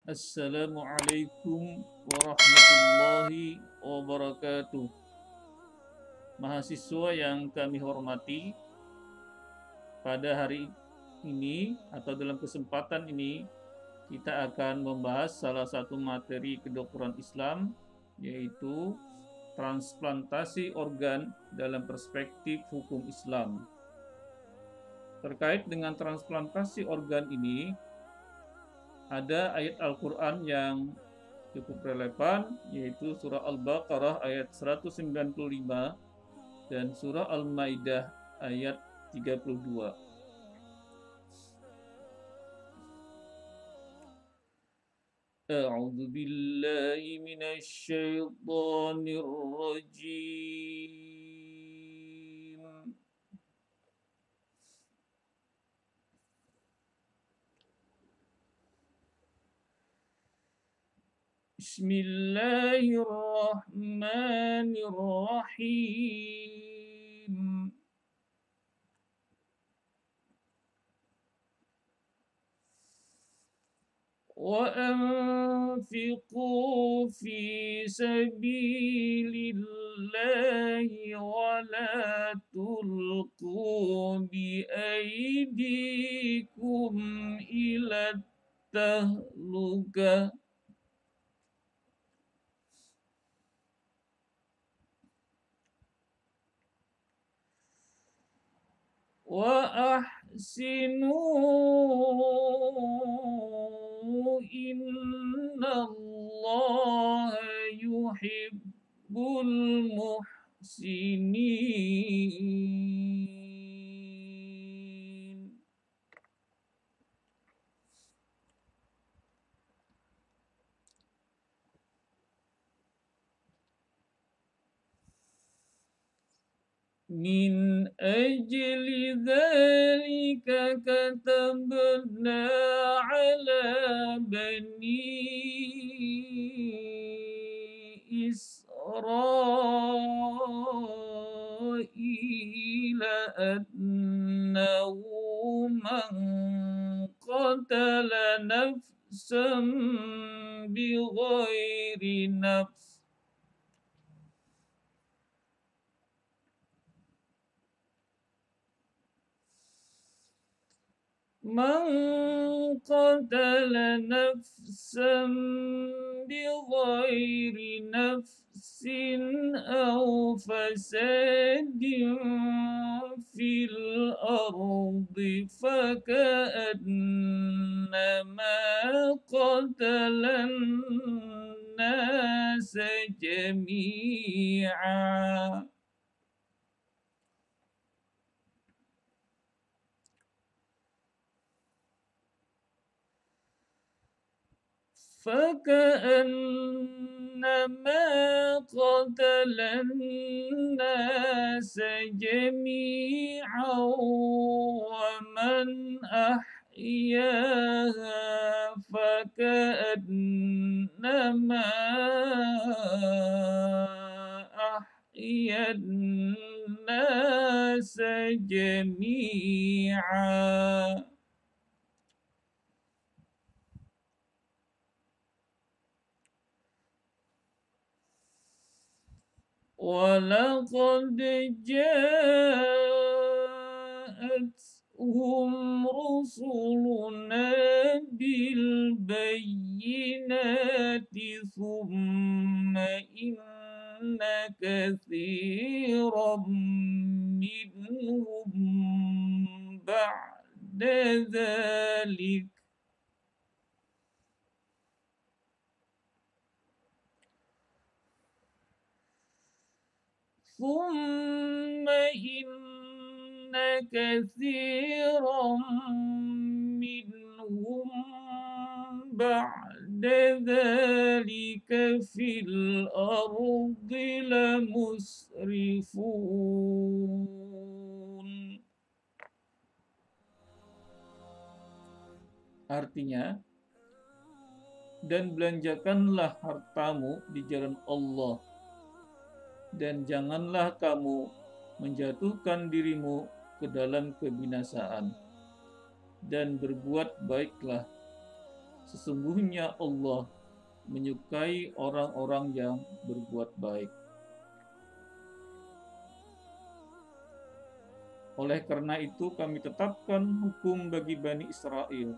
Assalamualaikum warahmatullahi wabarakatuh. Mahasiswa yang kami hormati, pada hari ini atau dalam kesempatan ini kita akan membahas salah satu materi kedokteran Islam, yaitu transplantasi organ dalam perspektif hukum Islam. Terkait dengan transplantasi organ ini, ada ayat Al-Quran yang cukup relevan, yaitu surah Al-Baqarah ayat 195 dan surah Al-Maidah ayat 32. A'udzu billahi minasy syaithanir rajim. Bismillahirrahmanirrahim. وأنفقوا في سبيل الله ولا تلقوا بأيديكم إلى التهلكة وأحسنوا إن الله يحب المحسنين. من أجل ذلك كتبنا على بني إسرائيل أنه من قتل نفسا بغير نفس بغير نفس أو فساد في الأرض فكأنما قتل الناس جميعا قتل الناس جميعا ومن أحياها فكأنما أحيا الناس جميعا. ولقد جاءتهم رسلنا بالبينات ثم إن كثيرا منهم بعد ذلك ثم إن كثيرا منهم بعد ذلك في الأرض لمسرفون. Artinya, dan belanjakanlah hartamu di jalan Allah, dan janganlah kamu menjatuhkan dirimu ke dalam kebinasaan, dan berbuat baiklah. Sesungguhnya Allah menyukai orang-orang yang berbuat baik. Oleh karena itu kami tetapkan hukum bagi Bani Israel,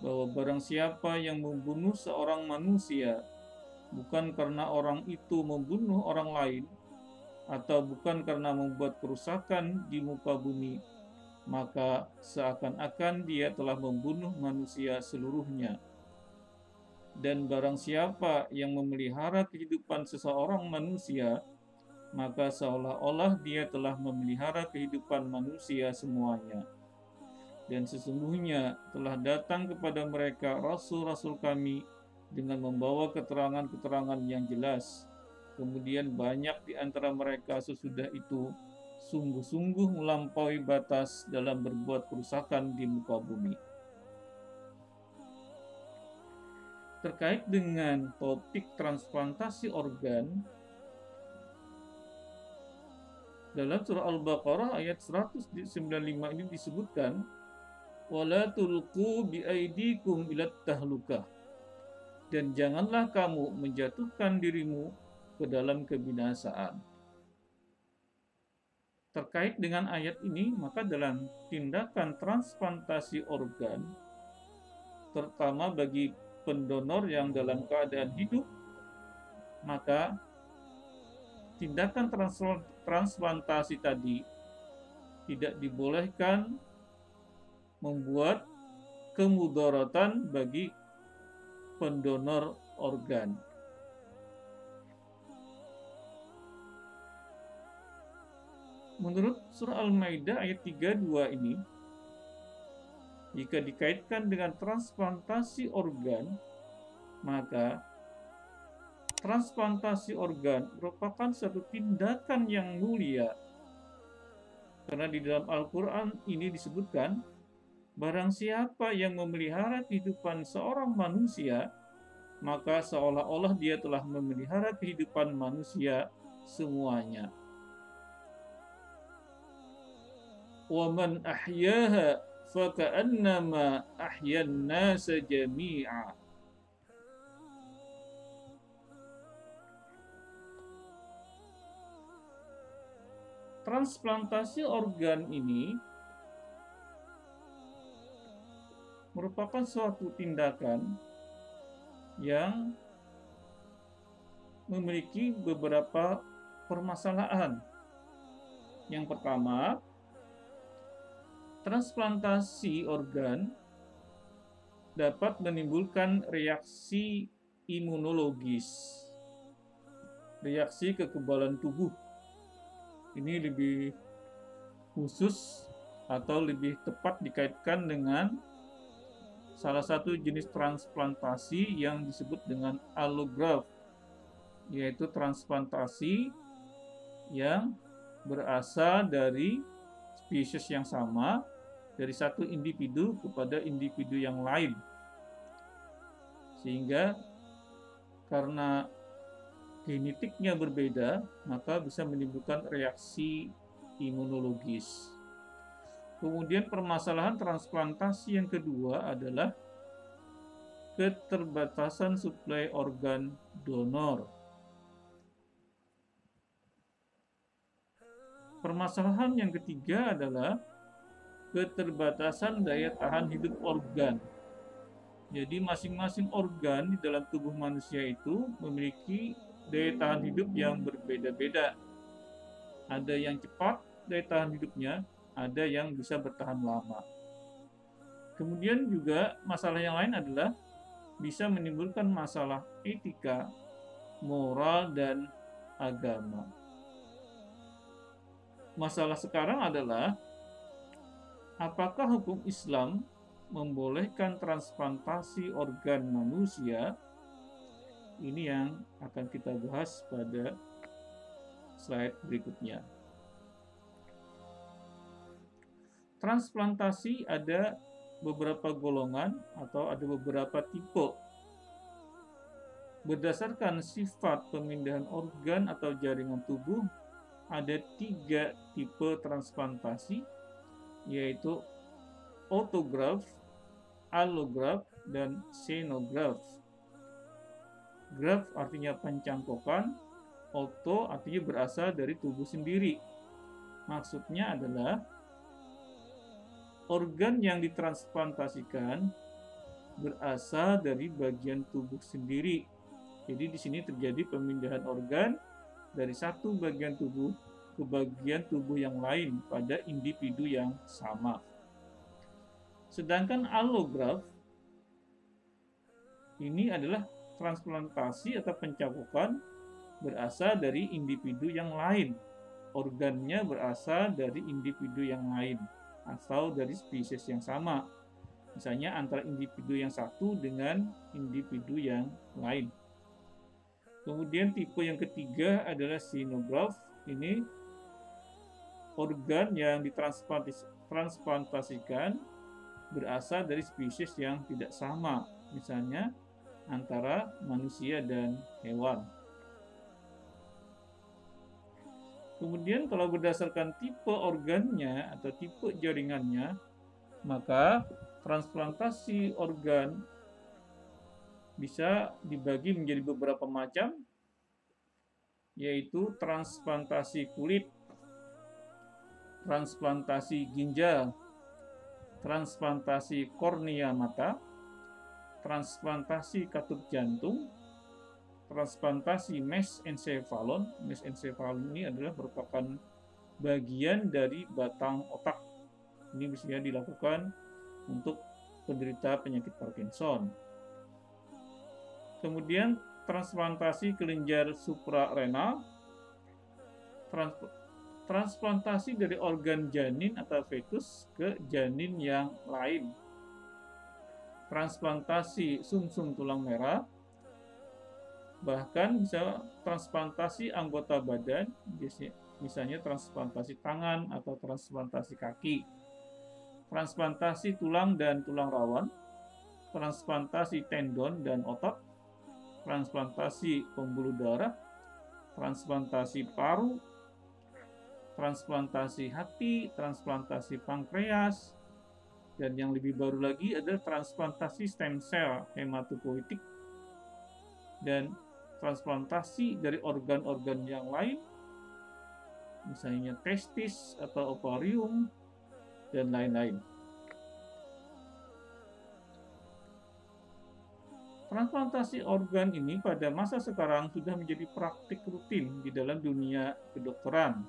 bahwa barang siapa yang membunuh seorang manusia, bukan karena orang itu membunuh orang lain, atau bukan karena membuat kerusakan di muka bumi, maka seakan-akan dia telah membunuh manusia seluruhnya. Dan barang siapa yang memelihara kehidupan seseorang manusia, maka seolah-olah dia telah memelihara kehidupan manusia semuanya. Dan sesungguhnya telah datang kepada mereka rasul-rasul kami dengan membawa keterangan-keterangan yang jelas. Kemudian banyak di antara mereka sesudah itu sungguh-sungguh melampaui batas dalam berbuat kerusakan di muka bumi. Terkait dengan topik transplantasi organ, dalam surah Al-Baqarah ayat 195 ini disebutkan, wala tulqu biaidikum ilat tahlukah, dan janganlah kamu menjatuhkan dirimu ke dalam kebinasaan. Terkait dengan ayat ini, maka dalam tindakan transplantasi organ, terutama bagi pendonor yang dalam keadaan hidup, maka tindakan transplantasi tadi tidak dibolehkan membuat kemudaratan bagi pendonor organ. Menurut surah Al-Maidah ayat 32 ini, jika dikaitkan dengan transplantasi organ, maka transplantasi organ merupakan satu tindakan yang mulia. Karena di dalam Al-Quran ini disebutkan, barang siapa yang memelihara kehidupan seorang manusia, maka seolah-olah dia telah memelihara kehidupan manusia semuanya. وَمَنْ أَحْيَاهَا فَكَأَنَّمَا أَحْيَا النَّاسَ جَمِيعًا. Transplantasi organ ini merupakan suatu tindakan yang memiliki beberapa permasalahan. Yang pertama, transplantasi organ dapat menimbulkan reaksi imunologis, reaksi kekebalan tubuh. Ini lebih khusus atau lebih tepat dikaitkan dengan salah satu jenis transplantasi yang disebut dengan allograft, yaitu transplantasi yang berasal dari spesies yang sama, dari satu individu kepada individu yang lain. Sehingga karena genetiknya berbeda, maka bisa menimbulkan reaksi imunologis. Kemudian permasalahan transplantasi yang kedua adalah keterbatasan suplai organ donor. Permasalahan yang ketiga adalah keterbatasan daya tahan hidup organ. Jadi masing-masing organ di dalam tubuh manusia itu memiliki daya tahan hidup yang berbeda-beda. Ada yang cepat daya tahan hidupnya, ada yang bisa bertahan lama. Kemudian juga masalah yang lain adalah bisa menimbulkan masalah etika, moral, dan agama. Masalah sekarang adalah apakah hukum Islam membolehkan transplantasi organ manusia? Ini yang akan kita bahas pada slide berikutnya. Transplantasi ada beberapa golongan atau ada beberapa tipe. Berdasarkan sifat pemindahan organ atau jaringan tubuh, ada 3 tipe transplantasi, yaitu autograft, allograft, dan xenograft. Graft artinya pencangkokan, auto artinya berasal dari tubuh sendiri. Maksudnya adalah organ yang ditransplantasikan berasal dari bagian tubuh sendiri. Jadi di sini terjadi pemindahan organ dari satu bagian tubuh ke bagian tubuh yang lain pada individu yang sama. Sedangkan allograft ini adalah transplantasi atau pencangkokan berasal dari individu yang lain. Organnya berasal dari individu yang lain atau dari spesies yang sama. Misalnya antara individu yang satu dengan individu yang lain. Kemudian tipe yang ketiga adalah xenograft. Ini organ yang ditransplantasikan berasal dari spesies yang tidak sama. Misalnya antara manusia dan hewan. Kemudian kalau berdasarkan tipe organnya atau tipe jaringannya, maka transplantasi organ bisa dibagi menjadi beberapa macam, yaitu transplantasi kulit, transplantasi ginjal, transplantasi kornea mata, transplantasi katup jantung, transplantasi mesencephalon. Mesencephalon ini adalah merupakan bagian dari batang otak. Ini bisa dilakukan untuk penderita penyakit Parkinson. Kemudian transplantasi kelenjar suprarenal, transplantasi dari organ janin atau fetus ke janin yang lain, transplantasi sumsum tulang merah, bahkan bisa transplantasi anggota badan, misalnya transplantasi tangan atau transplantasi kaki, transplantasi tulang dan tulang rawan, transplantasi tendon dan otot, transplantasi pembuluh darah, transplantasi paru, transplantasi hati, transplantasi pankreas, dan yang lebih baru lagi adalah transplantasi stem cell hematopoietik dan transplantasi dari organ-organ yang lain, misalnya testis atau ovarium, dan lain-lain. Transplantasi organ ini pada masa sekarang sudah menjadi praktik rutin di dalam dunia kedokteran.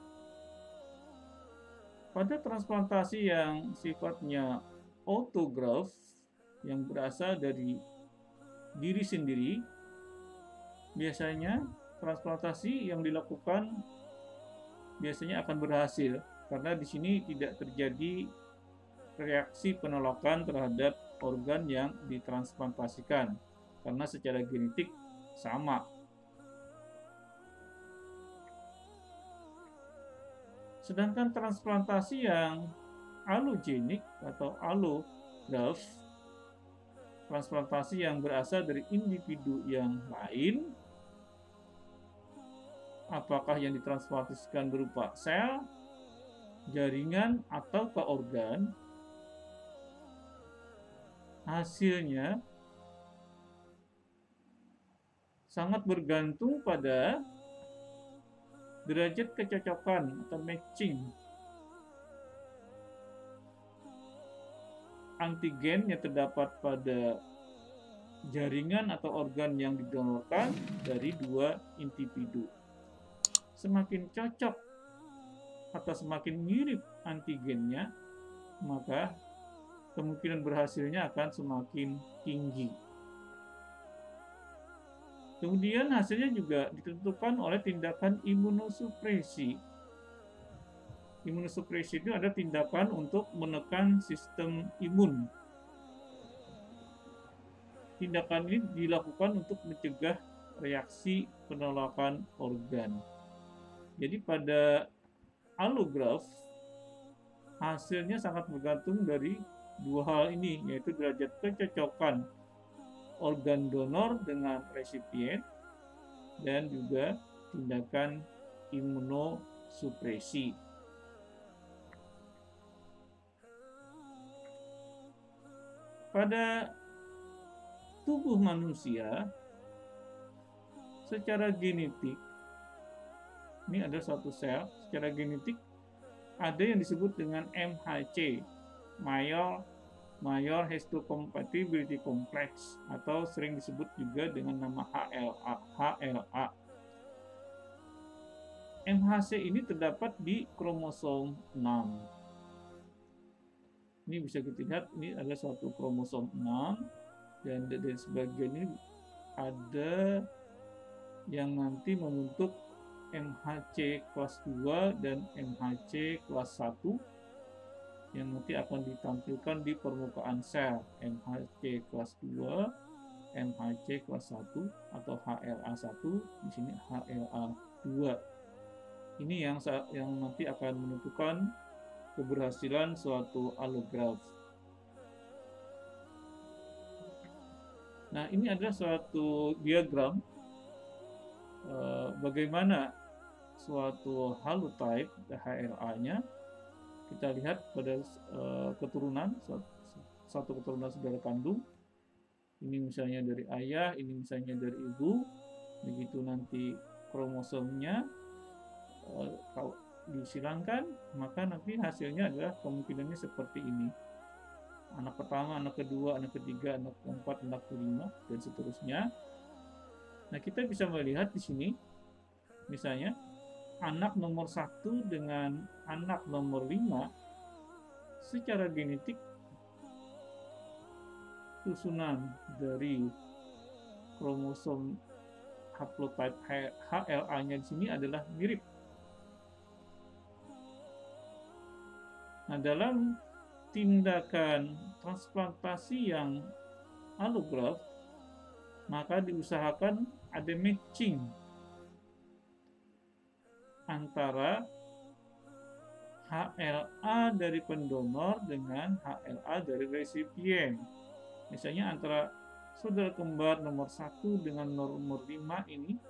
Pada transplantasi yang sifatnya autograft, yang berasal dari diri sendiri, biasanya transplantasi yang dilakukan biasanya akan berhasil karena di sini tidak terjadi reaksi penolakan terhadap organ yang ditransplantasikan karena secara genetik sama. Sedangkan transplantasi yang allogenik atau allograft, transplantasi yang berasal dari individu yang lain, apakah yang ditransplantasikan berupa sel, jaringan, atau ke organ, hasilnya sangat bergantung pada derajat kecocokan atau matching antigen yang terdapat pada jaringan atau organ yang didonorkan dari dua individu. Semakin cocok atau semakin mirip antigennya, maka kemungkinan berhasilnya akan semakin tinggi. Kemudian hasilnya juga ditentukan oleh tindakan imunosupresi. Imunosupresi itu adalah tindakan untuk menekan sistem imun. Tindakan ini dilakukan untuk mencegah reaksi penolakan organ. Jadi pada allograft, hasilnya sangat bergantung dari dua hal ini, yaitu derajat kecocokan organ donor dengan resipien dan juga tindakan imunosupresi. Pada tubuh manusia secara genetik, ini ada suatu sel, secara genetik ada yang disebut dengan MHC, Major Histocompatibility Complex, atau sering disebut juga dengan nama HLA. MHC ini terdapat di kromosom 6. Ini bisa kita lihat, ini ada suatu kromosom 6, dan dari sebagian ini ada yang nanti membentuk MHC kelas 2 dan MHC kelas 1 yang nanti akan ditampilkan di permukaan sel. MHC kelas 2, MHC kelas 1 atau HLA1, di sini HLA2. Ini yang nanti akan menentukan keberhasilan suatu allograft. Nah, ini adalah suatu diagram bagaimana suatu halotype HLA-nya. Kita lihat pada keturunan, satu keturunan saudara kandung. Ini misalnya dari ayah, ini misalnya dari ibu. Begitu nanti kromosomnya disilangkan, maka nanti hasilnya adalah kemungkinannya seperti ini. Anak pertama, anak kedua, anak ketiga, anak keempat, anak kelima, dan seterusnya. Nah, kita bisa melihat di sini, misalnya, anak nomor 1 dengan anak nomor 5, secara genetik, susunan dari kromosom haplotype HLA-nya di sini adalah mirip. Nah, dalam tindakan transplantasi yang allograft, maka diusahakan ada matching antara HLA dari pendonor dengan HLA dari resipien. Misalnya antara saudara kembar nomor 1 dengan nomor 5 ini,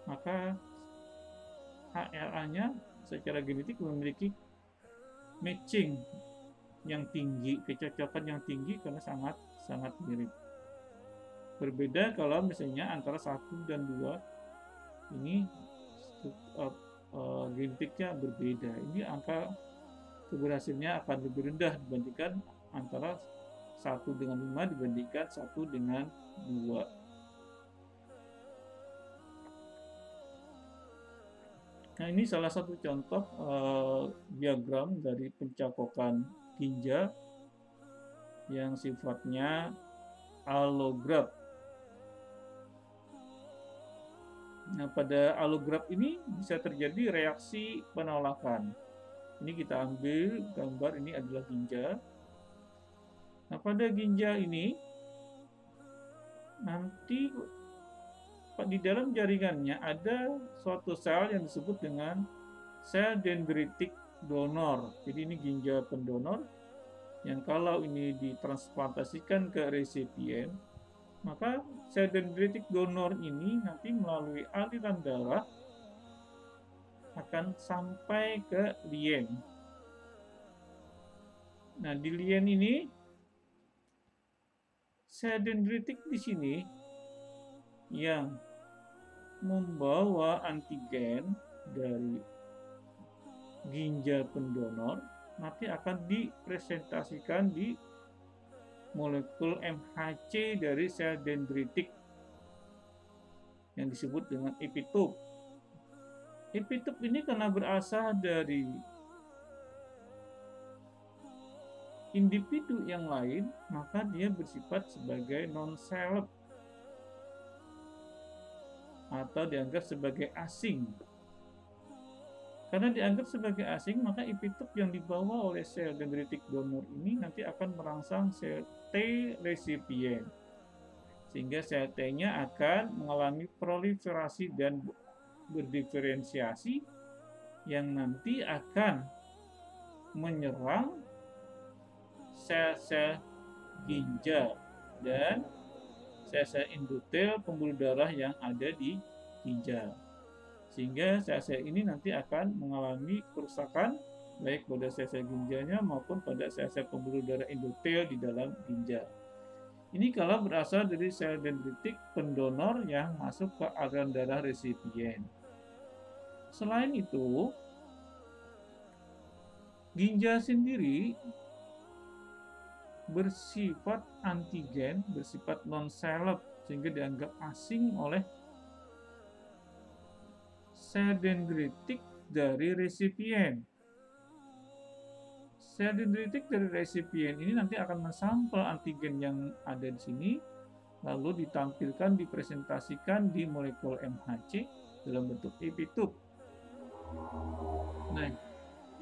maka HLA-nya secara genetik memiliki matching yang tinggi, kecocokan yang tinggi karena sangat mirip. Berbeda kalau misalnya antara 1 dan 2 ini genetiknya berbeda. Ini angka keberhasilannya akan lebih rendah dibandingkan antara 1 dengan 5 dibandingkan 1 dengan 2. Nah, ini salah satu contoh diagram dari pencakokan ginjal yang sifatnya allograft. Nah, pada allograft ini bisa terjadi reaksi penolakan. Ini kita ambil gambar, ini adalah ginjal. Nah, pada ginjal ini nanti di dalam jaringannya ada suatu sel yang disebut dengan sel dendritik donor. Jadi ini ginjal pendonor yang kalau ini ditransplantasikan ke resipien, maka sel dendritik donor ini nanti melalui aliran darah akan sampai ke lien. Nah, di lien ini sel dendritik di sini yang membawa antigen dari ginjal pendonor nanti akan dipresentasikan di molekul MHC dari sel dendritik yang disebut dengan epitop. Epitop ini karena berasal dari individu yang lain, maka dia bersifat sebagai non-self atau dianggap sebagai asing. Karena dianggap sebagai asing, maka epitop yang dibawa oleh sel dendritik donor ini nanti akan merangsang sel T resipien. Sehingga sel T-nya akan mengalami proliferasi dan berdiferensiasi yang nanti akan menyerang sel-sel ginjal dan sel-sel endotel pembuluh darah yang ada di ginjal. Sehingga sel-sel ini nanti akan mengalami kerusakan baik pada sel-sel ginjalnya maupun pada sel-sel pembuluh darah endotel di dalam ginjal. Ini kalau berasal dari sel dendritik pendonor yang masuk ke aliran darah resipien. Selain itu, ginjal sendiri bersifat antigen, bersifat non-seleb, sehingga dianggap asing oleh sel dendritik dari resipien. Sel dendritik dari resipien ini nanti akan mensampel antigen yang ada di sini, lalu ditampilkan, dipresentasikan di molekul MHC dalam bentuk epitope. Nah,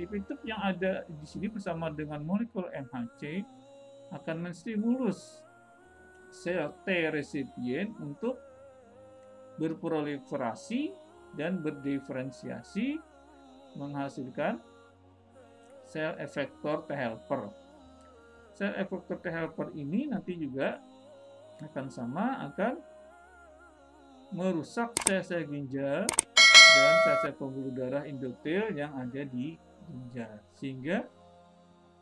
epitope yang ada di sini bersama dengan molekul MHC akan menstimulus sel T resipien untuk berproliferasi dan berdiferensiasi, menghasilkan sel efektor T helper. Sel efektor T helper ini nanti juga akan merusak sel-sel ginjal dan sel-sel pembuluh darah endotel yang ada di ginjal, sehingga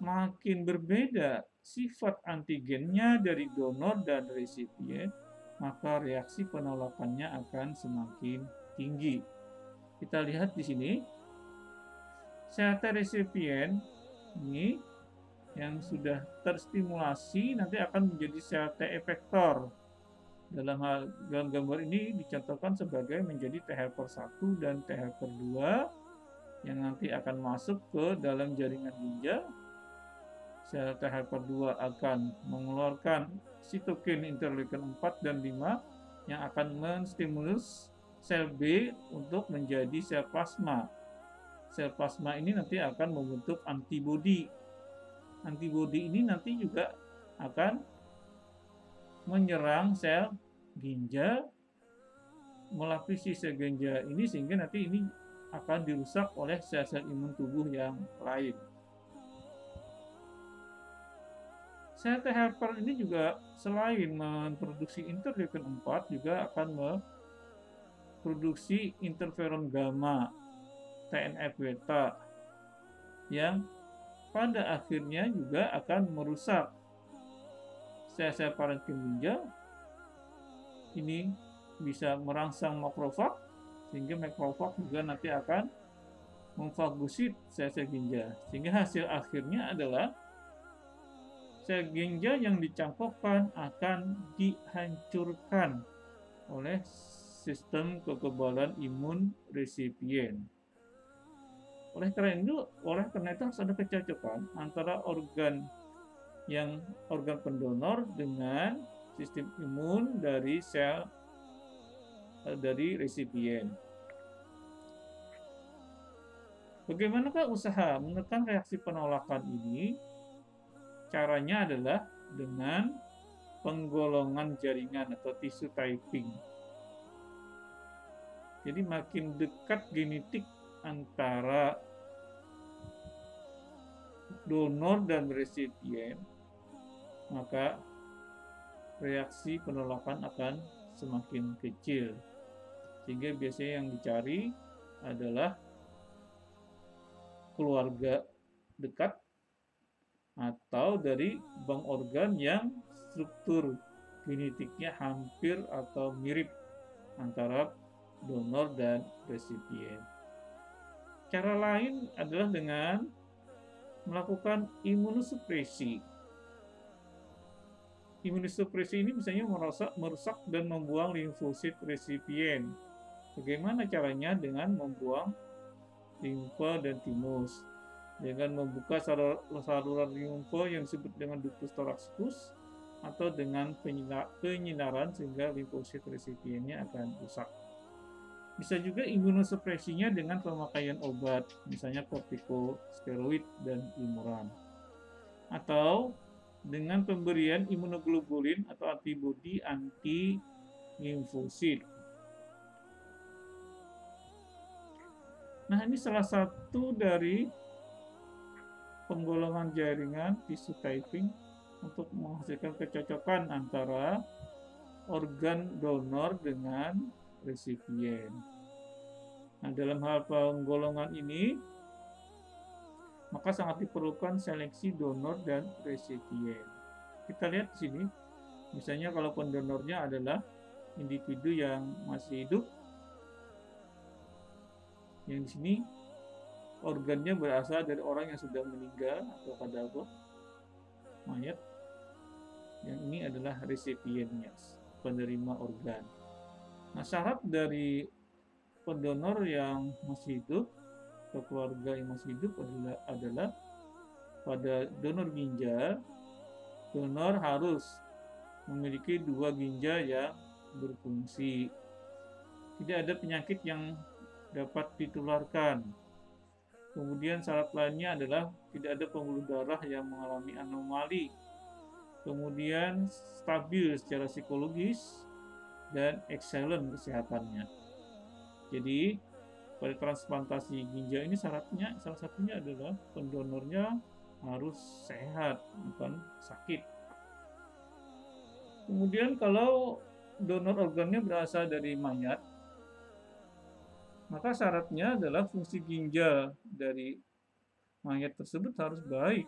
makin berbeda sifat antigennya dari donor dan resipien, maka reaksi penolakannya akan semakin tinggi. Kita lihat di sini, sel T resipien ini yang sudah terstimulasi nanti akan menjadi sel T efektor. Dalam gambar ini dicontohkan sebagai menjadi T helper 1 dan T helper 2 yang nanti akan masuk ke dalam jaringan ginjal. Sel T helper 2 akan mengeluarkan sitokin interleukin 4 dan 5 yang akan menstimulus sel B untuk menjadi sel plasma. Sel plasma ini nanti akan membentuk antibodi. Antibodi ini nanti juga akan menyerang sel ginjal, melapisi sel ginjal ini, sehingga nanti ini akan dirusak oleh sel-sel imun tubuh yang lain. Sel T helper ini juga selain memproduksi interleukin 4 juga akan memproduksi interferon gamma, TNF beta, yang pada akhirnya juga akan merusak sel-sel parenkim ginjal. Ini bisa merangsang makrofag, sehingga makrofag juga nanti akan memfagosit sel-sel ginjal, sehingga hasil akhirnya adalah sel ginjal yang dicangkokkan akan dihancurkan oleh sistem kekebalan imun resipien. Oleh karena itu harus ada kecocokan antara organ pendonor dengan sistem imun dari sel dari resipien. Bagaimanakah usaha menekan reaksi penolakan ini? Caranya adalah dengan penggolongan jaringan atau tissue typing. Jadi makin dekat genetik antara donor dan resipien, maka reaksi penolakan akan semakin kecil. Sehingga biasanya yang dicari adalah keluarga dekat atau dari bank organ yang struktur genetiknya hampir atau mirip antara donor dan resipien. Cara lain adalah dengan melakukan imunosupresi. Imunosupresi ini misalnya merusak dan membuang limfosit resipien. Bagaimana caranya? Dengan membuang limfa dan timus, dengan membuka saluran limfa yang disebut dengan ductus thoraxicus, atau dengan penyinaran sehingga limfosit resipiennya akan rusak. Bisa juga imunosupresinya dengan pemakaian obat, misalnya kortikosteroid dan imuran, atau dengan pemberian imunoglobulin atau antibodi anti limfosit. Nah, ini salah satu dari penggolongan jaringan tissue typing untuk menghasilkan kecocokan antara organ donor dengan resipien. Nah, dalam hal penggolongan ini, maka sangat diperlukan seleksi donor dan resipien. Kita lihat di sini, Misalnya kalau pendonornya adalah individu yang masih hidup, yang di sini organnya berasal dari orang yang sudah meninggal atau kadaver, mayat. Yang ini adalah resipiennya, penerima organ. Nah, syarat dari pendonor yang masih hidup atau keluarga yang masih hidup adalah pada donor ginjal, donor harus memiliki 2 ginjal yang berfungsi. Tidak ada penyakit yang dapat ditularkan. Kemudian syarat lainnya adalah tidak ada pembuluh darah yang mengalami anomali. Kemudian stabil secara psikologis dan excellent kesehatannya. Jadi pada transplantasi ginjal ini syaratnya salah satunya adalah pendonornya harus sehat, bukan sakit. Kemudian kalau donor organnya berasal dari mayat, maka syaratnya adalah fungsi ginjal dari mayat tersebut harus baik.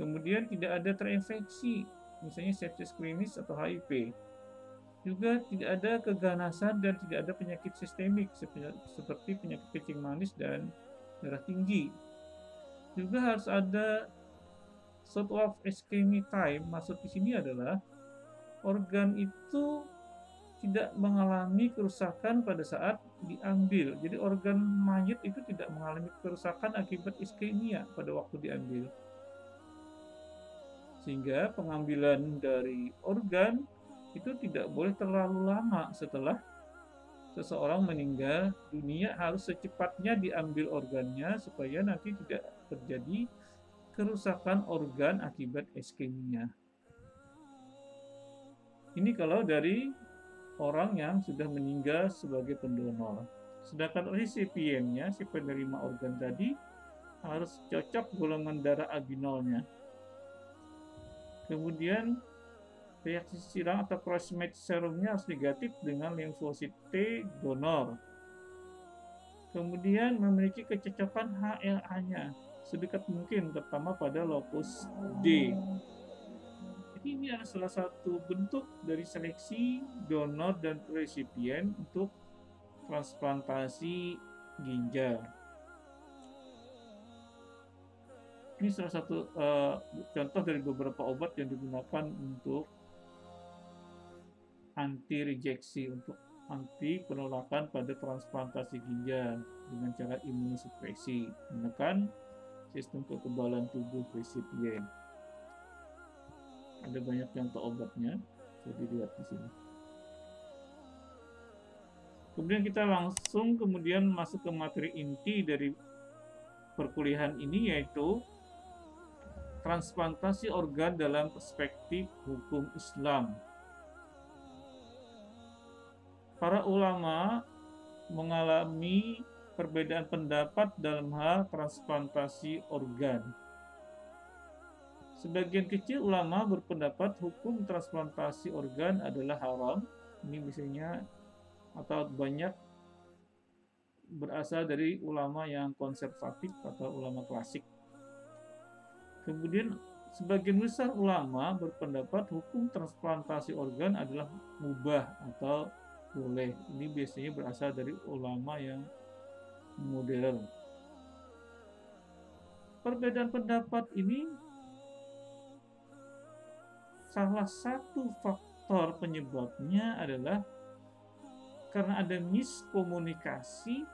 Kemudian tidak ada terinfeksi, misalnya sepsis klinis atau HIV. Juga tidak ada keganasan dan tidak ada penyakit sistemik seperti penyakit kencing manis dan darah tinggi. Juga harus ada sort of ischemic time. Maksud di sini adalah organ itu tidak mengalami kerusakan pada saat diambil. Jadi organ mayat itu tidak mengalami kerusakan akibat iskemia pada waktu diambil. Sehingga pengambilan dari organ itu tidak boleh terlalu lama setelah seseorang meninggal dunia, harus secepatnya diambil organnya supaya nanti tidak terjadi kerusakan organ akibat iskemia. Ini kalau dari orang yang sudah meninggal sebagai pendonor. Sedangkan resipiennya, si penerima organ tadi, harus cocok golongan darah AB0-nya. Kemudian reaksi silang atau cross-match serumnya harus negatif dengan limfosit T donor. Kemudian memiliki kecocokan HLA-nya sedekat mungkin, terutama pada locus D. Jadi ini adalah salah satu bentuk dari seleksi donor dan resipien untuk transplantasi ginjal. Ini salah satu contoh dari beberapa obat yang digunakan untuk anti rejeksi, untuk anti penolakan pada transplantasi ginjal dengan cara imunosupresi, menekan sistem kekebalan tubuh resipien. Ada banyak contoh obatnya, bisa dilihat di sini. Kemudian kita langsung masuk ke materi inti dari perkuliahan ini, yaitu transplantasi organ dalam perspektif hukum Islam. Para ulama mengalami perbedaan pendapat dalam hal transplantasi organ. Sebagian kecil ulama berpendapat hukum transplantasi organ adalah haram. Ini biasanya atau banyak berasal dari ulama yang konservatif atau ulama klasik. Kemudian sebagian besar ulama berpendapat hukum transplantasi organ adalah mubah atau boleh. Ini biasanya berasal dari ulama yang modern. Perbedaan pendapat ini salah satu faktor penyebabnya adalah karena ada miskomunikasi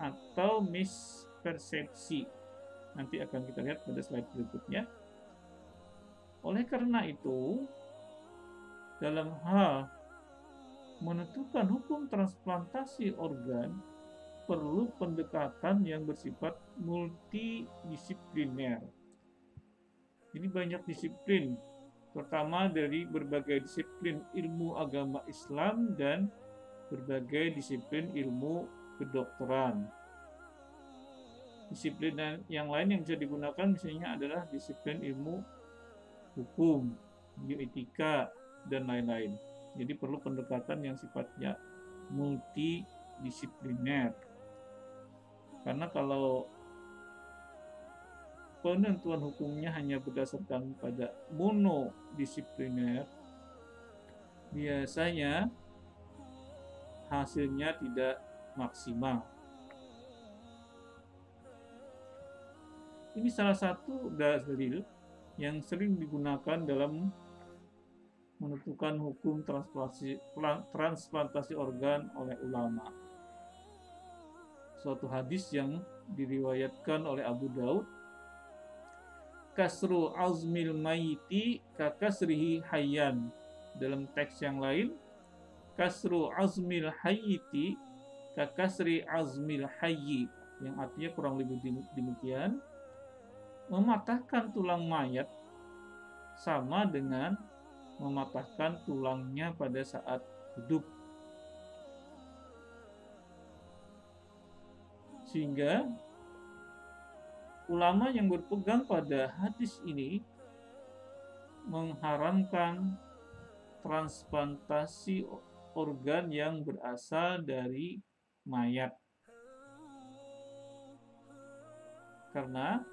atau mispersepsi. Nanti akan kita lihat pada slide berikutnya. Oleh karena itu, dalam hal menentukan hukum transplantasi organ, perlu pendekatan yang bersifat multidisipliner. Jadi banyak disiplin, terutama dari berbagai disiplin ilmu agama Islam dan berbagai disiplin ilmu kedokteran. Disiplin yang lain yang bisa digunakan misalnya adalah disiplin ilmu hukum, bioetika, dan lain-lain. Jadi perlu pendekatan yang sifatnya multidisipliner. Karena kalau penentuan hukumnya hanya berdasarkan pada monodisipliner, biasanya hasilnya tidak maksimal. Ini salah satu dalil yang sering digunakan dalam menentukan hukum transplantasi organ oleh ulama. Suatu hadis yang diriwayatkan oleh Abu Daud, kasru azmil mayiti kakasrihi hayyan. Dalam teks yang lain, kasru azmil hayyiti kakasri azmil hayyi, yang artinya kurang lebih demikian, mematahkan tulang mayat sama dengan mematahkan tulangnya pada saat hidup. Sehingga ulama yang berpegang pada hadis ini mengharamkan transplantasi organ yang berasal dari mayat. Karena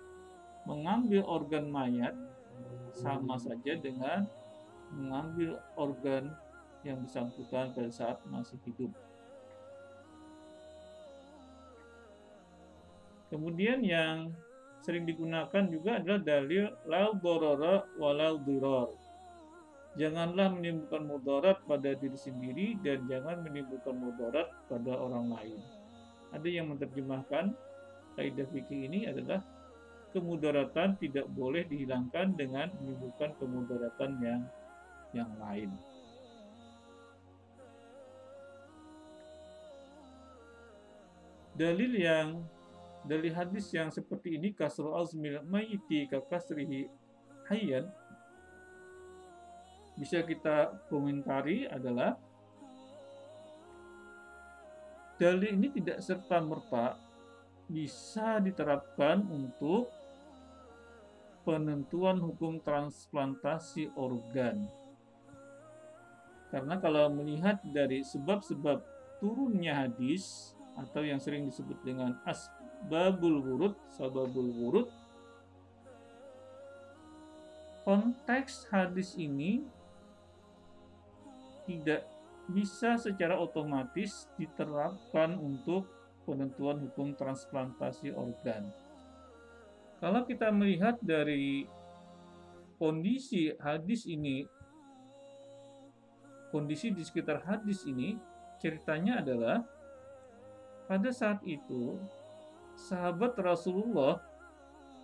mengambil organ mayat sama saja dengan mengambil organ yang bersangkutan pada saat masih hidup. Kemudian yang sering digunakan juga adalah dalil la darara wala dirar. Janganlah menimbulkan mudarat pada diri sendiri dan jangan menimbulkan mudarat pada orang lain. Ada yang menerjemahkan kaidah fikih ini adalah kemudaratan tidak boleh dihilangkan dengan menimbulkan kemudaratan yang lain. Dalil hadis yang seperti ini, kasru azmil mayyiti ka kasrihi hayyan, bisa kita komentari adalah dalil ini tidak serta-merta bisa diterapkan untuk penentuan hukum transplantasi organ. Karena kalau melihat dari sebab-sebab turunnya hadis atau yang sering disebut dengan asbabul wurud, sababul wurud, konteks hadis ini tidak bisa secara otomatis diterapkan untuk penentuan hukum transplantasi organ. Kalau kita melihat dari kondisi hadis ini, kondisi di sekitar hadis ini, ceritanya adalah pada saat itu sahabat Rasulullah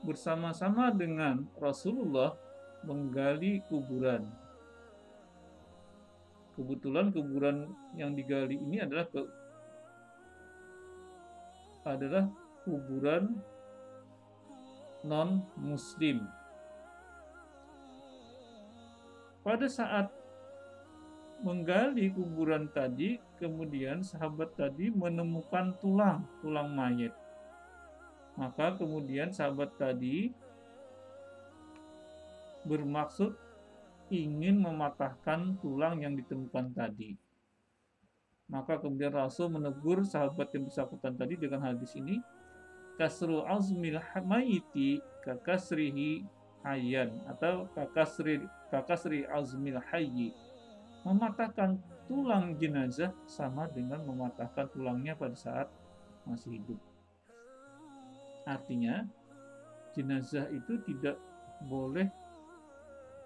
bersama-sama dengan Rasulullah menggali kuburan. Kebetulan kuburan yang digali ini adalah kuburan non-muslim. Pada saat menggali kuburan tadi, kemudian sahabat tadi menemukan tulang mayat. Maka kemudian sahabat tadi bermaksud ingin mematahkan tulang yang ditemukan tadi. Maka kemudian Rasul menegur sahabat yang bersangkutan tadi dengan hadis ini, kasru azmil mayiti kakasrihi hayyan, atau kakasri azmil hayyi. Mematahkan tulang jenazah sama dengan mematahkan tulangnya pada saat masih hidup. Artinya, jenazah itu tidak boleh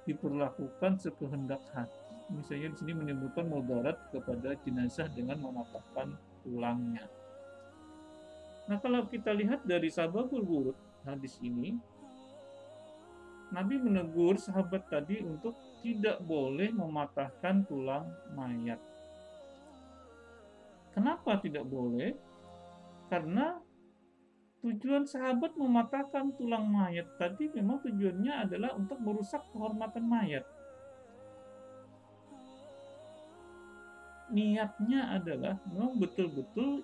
diperlakukan sekehendak hati. Misalnya di sini menimbulkan mudarat kepada jenazah dengan mematahkan tulangnya. Nah, kalau kita lihat dari sababul wurud hadis ini, Nabi menegur sahabat tadi untuk tidak boleh mematahkan tulang mayat. Kenapa tidak boleh? Karena tujuan sahabat mematahkan tulang mayat tadi memang tujuannya adalah untuk merusak kehormatan mayat. Niatnya adalah memang betul-betul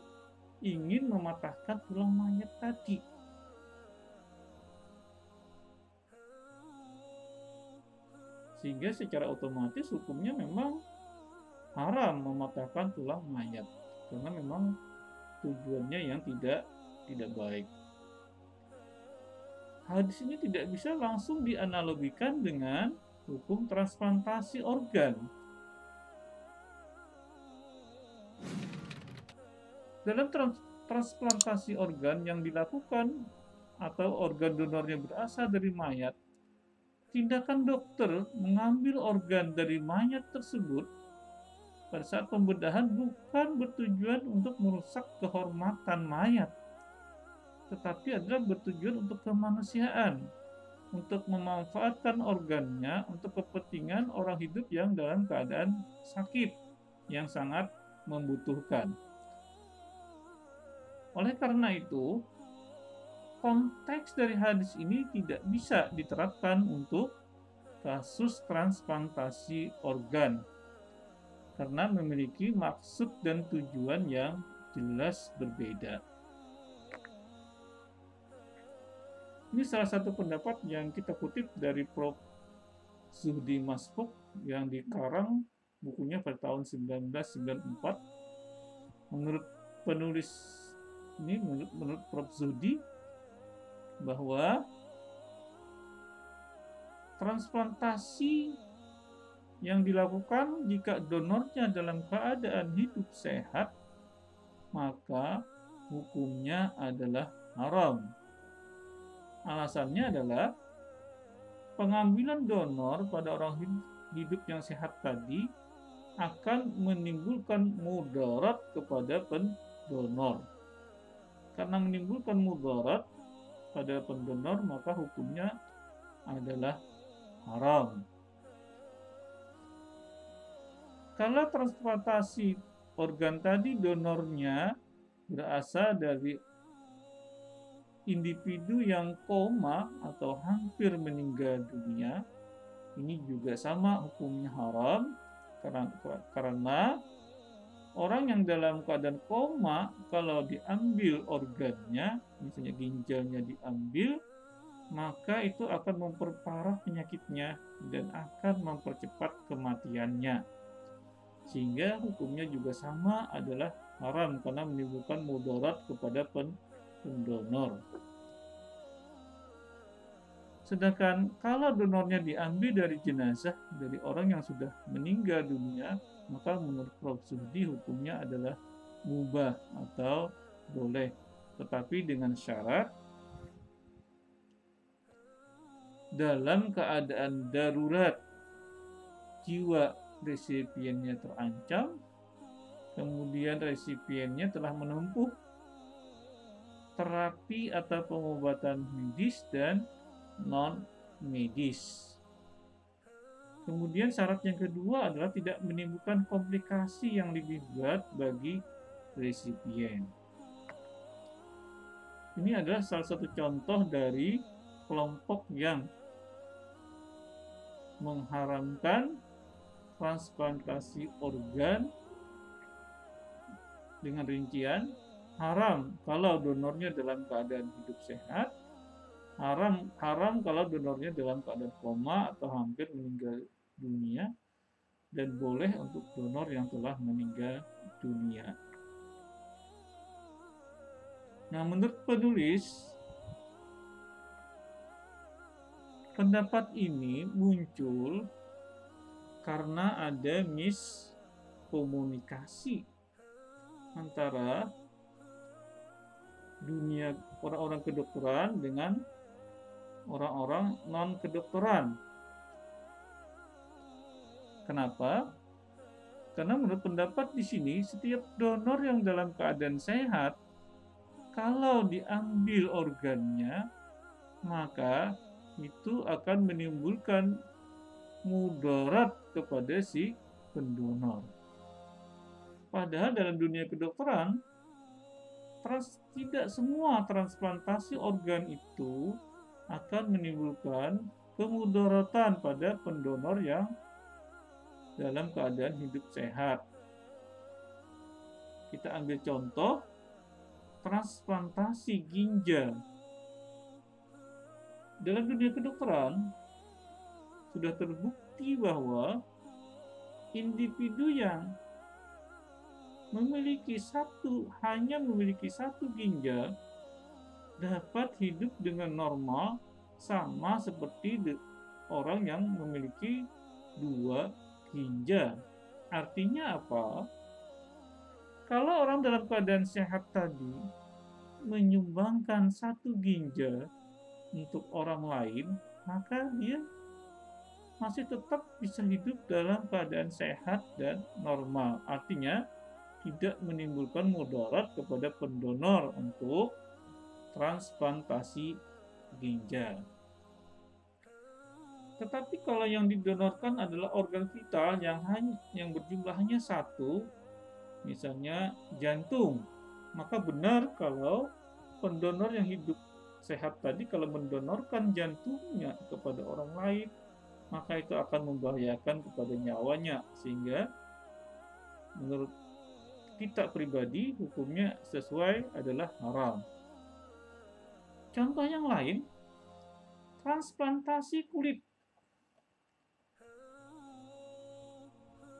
ingin mematahkan tulang mayat tadi. Sehingga secara otomatis hukumnya memang haram mematahkan tulang mayat, karena memang tujuannya yang tidak baik. hadis ini tidak bisa langsung dianalogikan dengan hukum transplantasi organ. Dalam transplantasi organ yang dilakukan atau organ donornya berasal dari mayat, tindakan dokter mengambil organ dari mayat tersebut pada saat pembedahan bukan bertujuan untuk merusak kehormatan mayat, tetapi adalah bertujuan untuk kemanusiaan, untuk memanfaatkan organnya untuk kepentingan orang hidup yang dalam keadaan sakit, yang sangat membutuhkan. Oleh karena itu, konteks dari hadis ini tidak bisa diterapkan untuk kasus transplantasi organ, karena memiliki maksud dan tujuan yang jelas berbeda. Ini salah satu pendapat yang kita kutip dari Prof. Zuhdi Masfuk yang dikarang bukunya pada tahun 1994. Menurut penulis ini, menurut Prof. Zuhdi, bahwa transplantasi yang dilakukan jika donornya dalam keadaan hidup sehat, maka hukumnya adalah haram. Alasannya adalah pengambilan donor pada orang hidup yang sehat tadi akan menimbulkan mudarat kepada pendonor. Karena menimbulkan mudarat pada pendonor, maka hukumnya adalah haram. Kalau transplantasi organ tadi donornya berasal dari individu yang koma atau hampir meninggal dunia, ini juga sama hukumnya haram, karena orang yang dalam keadaan koma, kalau diambil organnya, misalnya ginjalnya diambil, maka itu akan memperparah penyakitnya dan akan mempercepat kematiannya. Sehingga hukumnya juga sama, adalah haram karena menimbulkan mudarat kepada pendonor. Sedangkan kalau donornya diambil dari jenazah dari orang yang sudah meninggal dunia, maka menurut Prof. Zuhdi hukumnya adalah mubah atau boleh, tetapi dengan syarat dalam keadaan darurat, jiwa resipiennya terancam, kemudian resipiennya telah menempuh terapi atau pengobatan medis dan non-medis. Kemudian syarat yang kedua adalah tidak menimbulkan komplikasi yang lebih berat bagi resipien. Ini adalah salah satu contoh dari kelompok yang mengharamkan transplantasi organ dengan rincian haram kalau donornya dalam keadaan hidup sehat, haram kalau donornya dalam keadaan koma atau hampir meninggal dunia, dan boleh untuk donor yang telah meninggal dunia. Nah, menurut penulis, pendapat ini muncul karena ada miskomunikasi antara dunia orang-orang kedokteran dengan orang-orang non-kedokteran. Kenapa? Karena menurut pendapat di sini, setiap donor yang dalam keadaan sehat, kalau diambil organnya, maka itu akan menimbulkan mudarat kepada si pendonor. Padahal dalam dunia kedokteran, tidak semua transplantasi organ itu akan menimbulkan kemudaratan pada pendonor yang dalam keadaan hidup sehat. Kita ambil contoh transplantasi ginjal. Dalam dunia kedokteran sudah terbukti bahwa individu yang hanya memiliki satu ginjal dapat hidup dengan normal sama seperti orang yang memiliki 2 ginjal. Artinya apa? Kalau orang dalam keadaan sehat tadi menyumbangkan 1 ginjal untuk orang lain, maka dia masih tetap bisa hidup dalam keadaan sehat dan normal. Artinya tidak menimbulkan mudarat kepada pendonor untuk transplantasi ginjal. Tetapi kalau yang didonorkan adalah organ vital yang berjumlah hanya 1, misalnya jantung, maka benar kalau pendonor yang hidup sehat tadi kalau mendonorkan jantungnya kepada orang lain, maka itu akan membahayakan kepada nyawanya, sehingga menurut kita pribadi hukumnya sesuai adalah haram. Contoh yang lain, transplantasi kulit.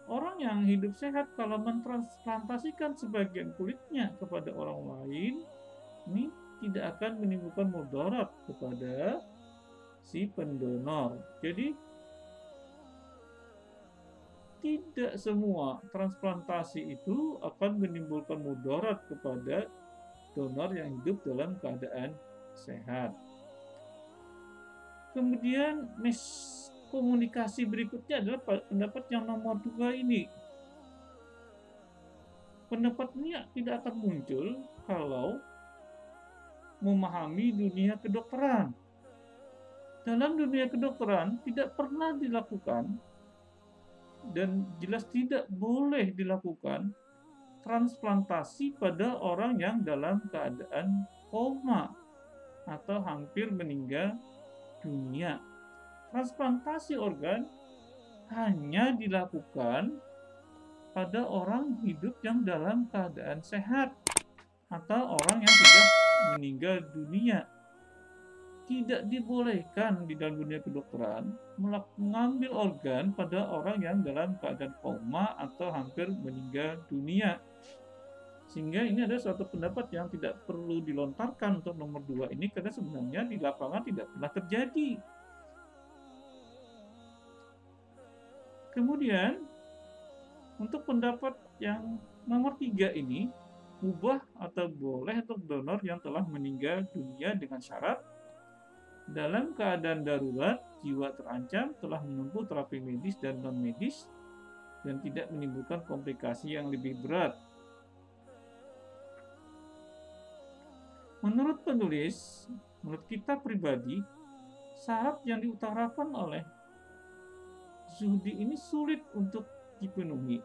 Orang yang hidup sehat kalau mentransplantasikan sebagian kulitnya kepada orang lain, ini tidak akan menimbulkan mudarat kepada si pendonor. Jadi tidak semua transplantasi itu akan menimbulkan mudarat kepada donor yang hidup dalam keadaan sehat. Kemudian komunikasi berikutnya adalah pendapat yang nomor 2 ini. Pendapat ini tidak akan muncul kalau memahami dunia kedokteran. Dalam dunia kedokteran tidak pernah dilakukan dan jelas tidak boleh dilakukan transplantasi pada orang yang dalam keadaan koma atau hampir meninggal dunia. Transplantasi organ hanya dilakukan pada orang hidup yang dalam keadaan sehat atau orang yang sudah meninggal dunia. Tidak dibolehkan di dalam dunia kedokteran mengambil organ pada orang yang dalam keadaan koma atau hampir meninggal dunia. Sehingga ini adalah suatu pendapat yang tidak perlu dilontarkan untuk nomor 2 ini, karena sebenarnya di lapangan tidak pernah terjadi. Kemudian untuk pendapat yang nomor 3 ini, mubah atau boleh untuk donor yang telah meninggal dunia dengan syarat dalam keadaan darurat, jiwa terancam, telah menempuh terapi medis dan non-medis, dan tidak menimbulkan komplikasi yang lebih berat. Menurut penulis, menurut kita pribadi, syarat yang diutarakan oleh Zuhdi ini sulit untuk dipenuhi.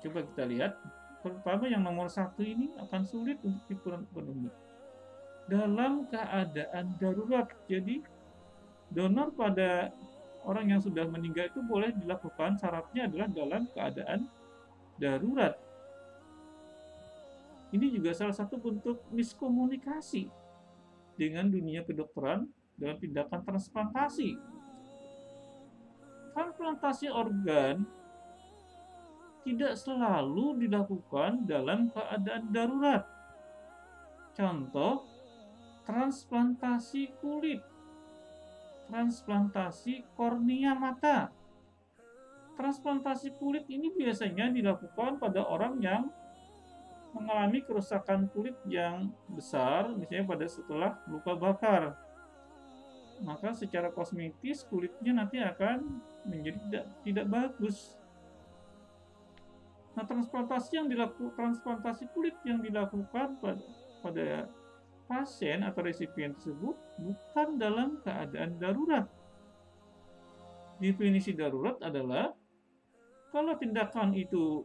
Coba kita lihat. Pertama, yang nomor 1 ini akan sulit untuk dipenuhi. Dalam keadaan darurat. Jadi, donor pada orang yang sudah meninggal itu boleh dilakukan, syaratnya adalah dalam keadaan darurat. Ini juga salah satu bentuk miskomunikasi dengan dunia kedokteran dalam tindakan transplantasi. Transplantasi organ tidak selalu dilakukan dalam keadaan darurat. Contoh, transplantasi kulit, transplantasi kornea mata. Transplantasi kulit ini biasanya dilakukan pada orang yang mengalami kerusakan kulit yang besar, misalnya pada setelah luka bakar. Maka secara kosmetis kulitnya nanti akan menjadi tidak bagus. Nah, transplantasi kulit yang dilakukan pada pasien atau resipien tersebut bukan dalam keadaan darurat. Definisi darurat adalah kalau tindakan itu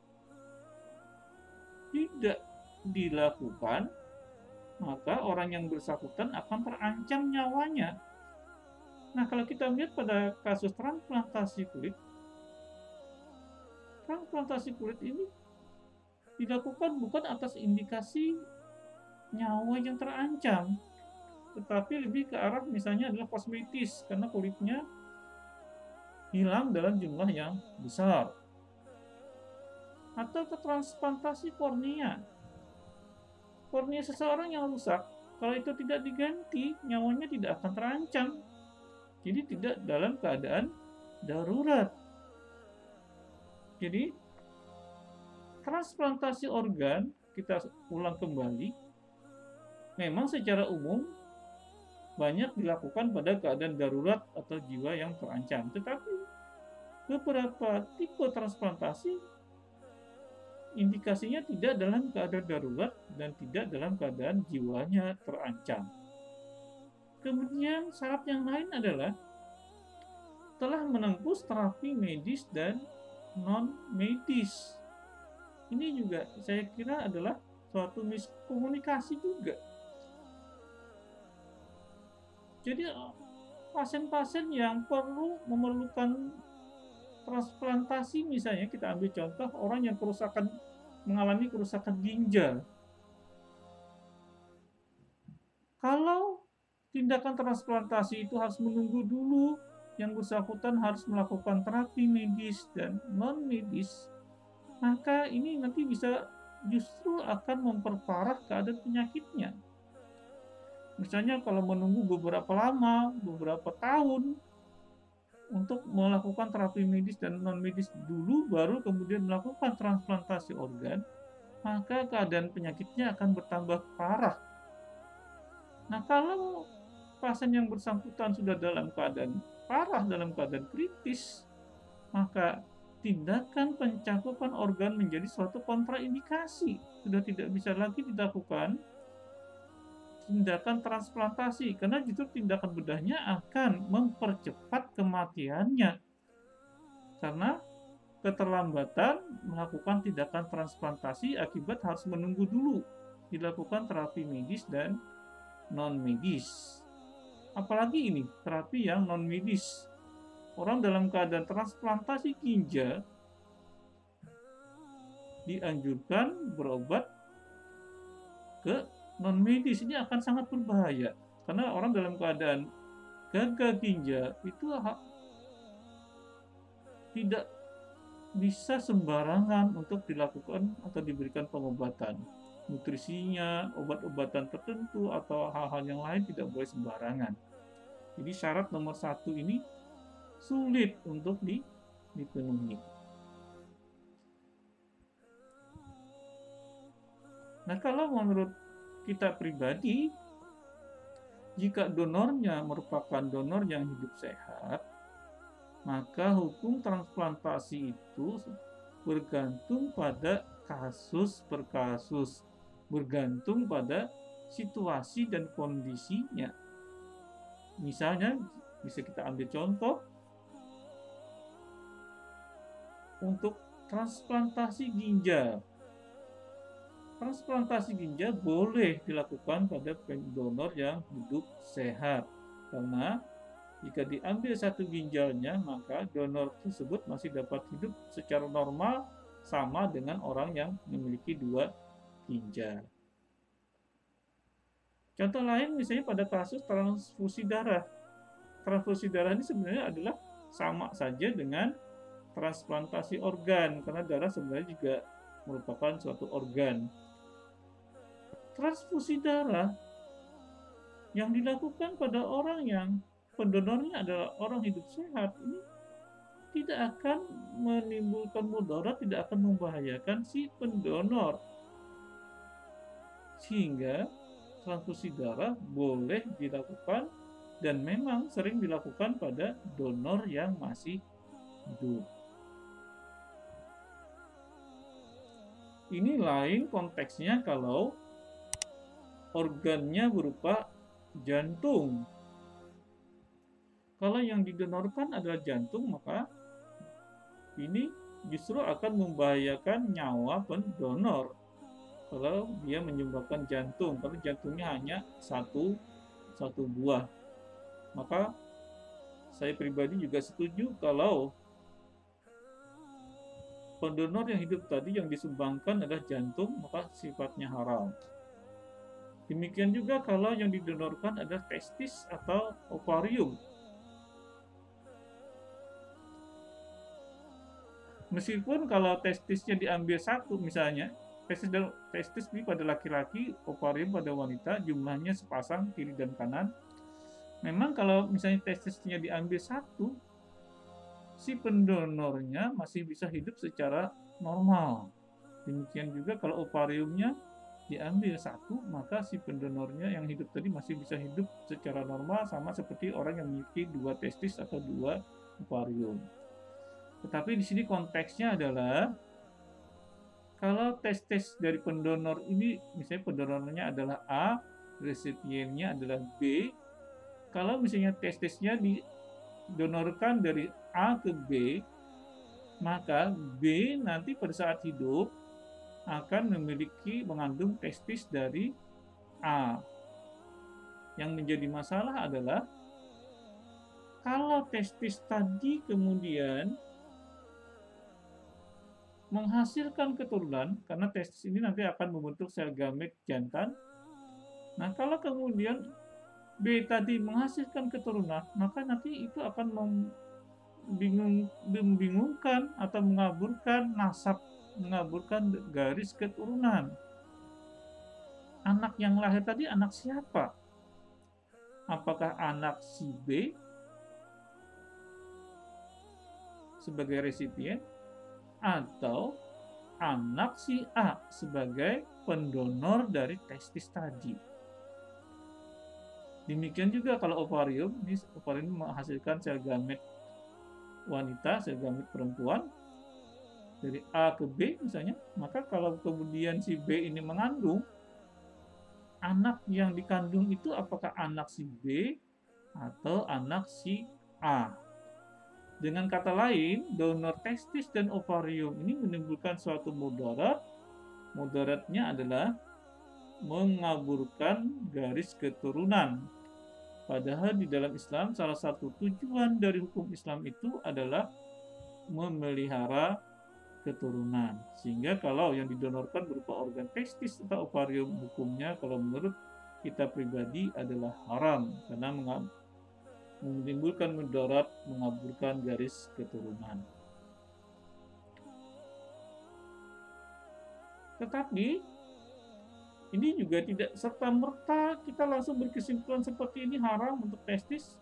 tidak dilakukan, maka orang yang bersangkutan akan terancam nyawanya. Nah, kalau kita melihat pada kasus transplantasi kulit ini dilakukan bukan atas indikasi nyawa yang terancam, tetapi lebih ke arah misalnya adalah kosmetis, karena kulitnya hilang dalam jumlah yang besar. Atau ke transplantasi kornea. Kornea seseorang yang rusak Kalau itu tidak diganti, nyawanya tidak akan terancam. Jadi tidak dalam keadaan darurat. Jadi transplantasi organ, kita ulang kembali, memang secara umum banyak dilakukan pada keadaan darurat atau jiwa yang terancam. Tetapi beberapa tipe transplantasi indikasinya tidak dalam keadaan darurat dan tidak dalam keadaan jiwanya terancam. Kemudian syarat yang lain adalah telah menempuh terapi medis dan non-medis. Ini juga saya kira adalah suatu miskomunikasi juga. Jadi pasien-pasien yang memerlukan transplantasi, misalnya kita ambil contoh orang yang mengalami kerusakan ginjal. Kalau tindakan transplantasi itu harus menunggu dulu, yang bersangkutan harus melakukan terapi medis dan non-medis, maka ini nanti bisa justru akan memperparah keadaan penyakitnya. Misalnya kalau menunggu beberapa lama, beberapa tahun untuk melakukan terapi medis dan non-medis dulu, baru kemudian melakukan transplantasi organ, maka keadaan penyakitnya akan bertambah parah. Nah, kalau pasien yang bersangkutan sudah dalam keadaan parah, dalam keadaan kritis, maka tindakan pencakupan organ menjadi suatu kontraindikasi. Sudah tidak bisa lagi dilakukan tindakan transplantasi, karena justru tindakan bedahnya akan mempercepat kematiannya karena keterlambatan melakukan tindakan transplantasi akibat harus menunggu dulu dilakukan terapi medis dan non-medis. Apalagi ini terapi yang non-medis. Orang dalam keadaan transplantasi ginjal dianjurkan berobat ke non-medis. Ini akan sangat berbahaya karena orang dalam keadaan gagal ginjal itu tidak bisa sembarangan untuk dilakukan atau diberikan pengobatan. Nutrisinya, obat-obatan tertentu, atau hal-hal yang lain tidak boleh sembarangan. Jadi syarat nomor 1 ini sulit untuk dipenuhi. Nah, kalau menurut kita pribadi, jika donornya merupakan donor yang hidup sehat, maka hukum transplantasi itu bergantung pada kasus per kasus, bergantung pada situasi dan kondisinya. Misalnya, bisa kita ambil contoh, untuk transplantasi ginjal. Transplantasi ginjal boleh dilakukan pada donor yang hidup sehat, karena jika diambil satu ginjalnya, maka donor tersebut masih dapat hidup secara normal sama dengan orang yang memiliki 2 ginjal. Contoh lain misalnya pada kasus transfusi darah. Transfusi darah ini sebenarnya adalah sama saja dengan transplantasi organ, karena darah sebenarnya juga merupakan suatu organ. Transfusi darah yang dilakukan pada orang yang pendonornya adalah orang hidup sehat, ini tidak akan menimbulkan mudarat, tidak akan membahayakan si pendonor. Sehingga transfusi darah boleh dilakukan dan memang sering dilakukan pada donor yang masih hidup. Ini lain konteksnya kalau organnya berupa jantung. Kalau yang didonorkan adalah jantung, maka ini justru akan membahayakan nyawa pendonor kalau dia menyumbangkan jantung, karena jantungnya hanya satu buah. Maka saya pribadi juga setuju kalau pendonor yang hidup tadi yang disumbangkan adalah jantung, maka sifatnya haram. Demikian juga kalau yang didonorkan adalah testis atau ovarium. Meskipun kalau testisnya diambil satu misalnya, testis pada laki-laki, ovarium pada wanita, jumlahnya sepasang kiri dan kanan. Memang kalau misalnya testisnya diambil satu, si pendonornya masih bisa hidup secara normal. Demikian juga kalau ovariumnya diambil satu, maka si pendonornya yang hidup tadi masih bisa hidup secara normal, sama seperti orang yang memiliki dua testis atau dua ovarium. Tetapi di sini konteksnya adalah kalau testis dari pendonor ini, misalnya pendonornya adalah A, resipiennya adalah B, kalau misalnya testisnya didonorkan dari A ke B, maka B nanti pada saat hidup akan mengandung testis dari A. Yang menjadi masalah adalah kalau testis tadi kemudian menghasilkan keturunan, karena testis ini nanti akan membentuk sel gamet jantan. Nah, kalau kemudian B tadi menghasilkan keturunan, maka nanti itu akan membingungkan atau mengaburkan nasab, mengaburkan garis keturunan. Anak yang lahir tadi anak siapa? Apakah anak si B sebagai resipien atau anak si A sebagai pendonor dari testis tadi? Demikian juga kalau ovarium, ini ovarium menghasilkan sel gamet wanita, sel gamet perempuan dari A ke B misalnya, maka kalau kemudian si B ini mengandung, anak yang dikandung itu apakah anak si B atau anak si A? Dengan kata lain, donor testis dan ovarium ini menimbulkan suatu mudarat. Mudaratnya adalah mengaburkan garis keturunan. Padahal di dalam Islam salah satu tujuan dari hukum Islam itu adalah memelihara keturunan. Sehingga kalau yang didonorkan berupa organ testis atau ovarium, hukumnya kalau menurut kita pribadi adalah haram karena menimbulkan mudarat, mengaburkan garis keturunan. Tetapi ini juga tidak serta-merta kita langsung berkesimpulan seperti ini haram untuk testis,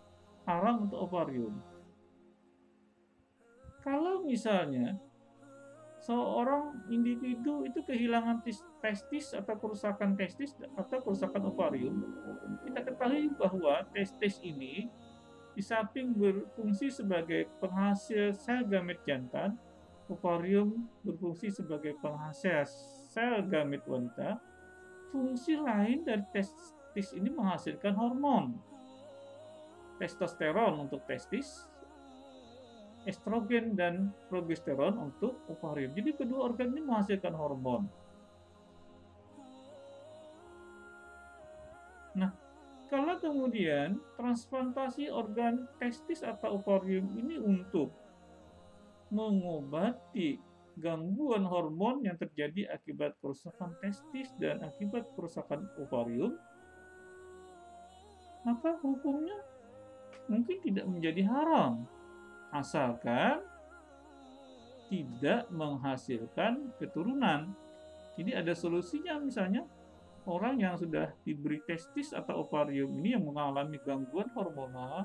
haram untuk ovarium. Kalau misalnya seorang individu itu kehilangan testis atau kerusakan testis atau kerusakan ovarium, kita ketahui bahwa testis ini di samping berfungsi sebagai penghasil sel gamet jantan, ovarium berfungsi sebagai penghasil sel gamet wanita. Fungsi lain dari testis ini menghasilkan hormon. Testosteron untuk testis, estrogen dan progesteron untuk ovarium. Jadi kedua organ ini menghasilkan hormon. Nah, kalau kemudian transplantasi organ testis atau ovarium ini untuk mengobati gangguan hormon yang terjadi akibat kerusakan testis dan akibat kerusakan ovarium, maka hukumnya mungkin tidak menjadi haram, asalkan tidak menghasilkan keturunan. Jadi ada solusinya, misalnya orang yang sudah diberi testis atau ovarium ini yang mengalami gangguan hormonal,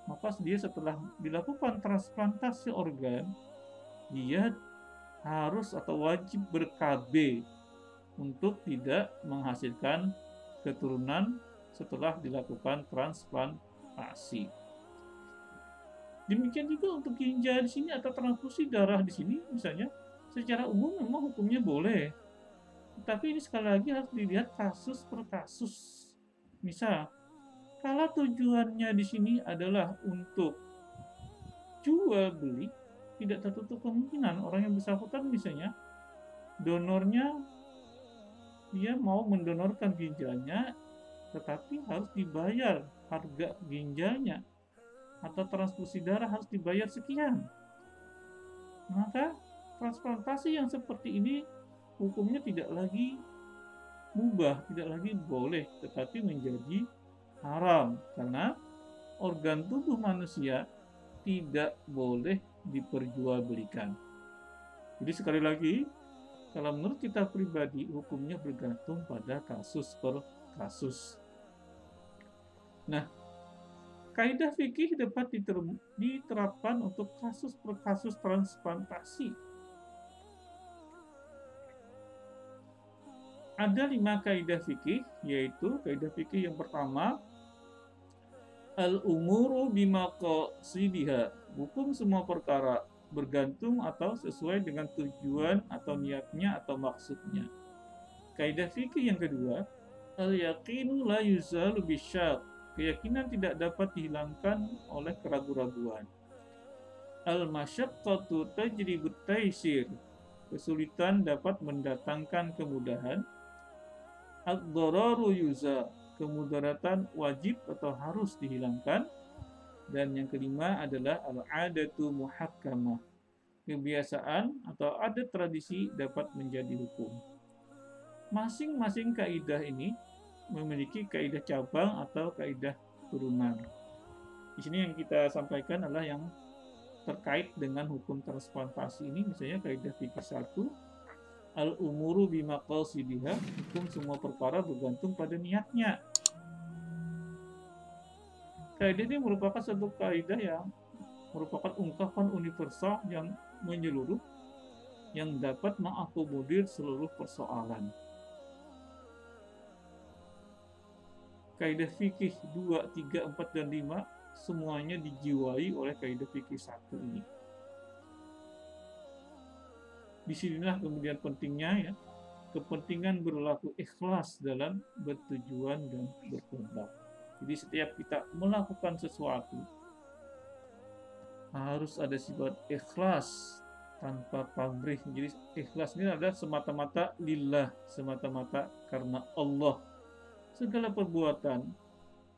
maka dia setelah dilakukan transplantasi organ, dia harus atau wajib ber-KB untuk tidak menghasilkan keturunan setelah dilakukan transplantasi. Demikian juga untuk ginjal di sini atau transfusi darah di sini, misalnya secara umum memang hukumnya boleh. Tapi ini sekali lagi harus dilihat kasus per kasus. Misal, kalau tujuannya di sini adalah untuk jual beli, tidak tertutup kemungkinan orang yang bersangkutan misalnya donornya dia mau mendonorkan ginjalnya, tetapi harus dibayar harga ginjalnya atau transfusi darah harus dibayar sekian. Maka transplantasi yang seperti ini hukumnya tidak lagi mubah, tidak lagi boleh, tetapi menjadi haram karena organ tubuh manusia tidak boleh diperjualbelikan. Jadi sekali lagi, Kalau menurut kita pribadi, hukumnya bergantung pada kasus per kasus. Nah, kaidah fikih dapat diterapkan untuk kasus per kasus transplantasi. Ada 5 kaidah fikih, yaitu kaidah fikih yang pertama, al-umuru bimaqasidiha. Hukum semua perkara bergantung atau sesuai dengan tujuan atau niatnya atau maksudnya. Kaidah fikih yang kedua, al-yaqinu la yuzalu bisyak. Keyakinan tidak dapat dihilangkan oleh keraguan-raguan. Al-masyaqqatu tajribut taisir. Kesulitan dapat mendatangkan kemudahan. Ad-dararu yuza. Kemudaratan wajib atau harus dihilangkan. Dan yang kelima adalah al-adatu muhakkamah. Kebiasaan atau adat tradisi dapat menjadi hukum. Masing-masing kaidah ini memiliki kaidah cabang atau kaidah turunan. Di sini yang kita sampaikan adalah yang terkait dengan hukum transplantasi ini, misalnya kaidah fikih 1, al-umuru bimaqasidiha, hukum semua perkara bergantung pada niatnya. Kaidah ini merupakan satu kaidah yang merupakan ungkapan universal yang menyeluruh yang dapat mengakomodir seluruh persoalan. Kaidah fikih 2, 3, 4, dan 5 semuanya dijiwai oleh kaidah fikih 1 ini. Disinilah kemudian pentingnya ya, kepentingan berlaku ikhlas dalam bertujuan dan berkehendak. Jadi setiap kita melakukan sesuatu harus ada sifat ikhlas tanpa pamrih. Jadi ikhlas ini adalah semata-mata lillah, semata-mata karena Allah. Segala perbuatan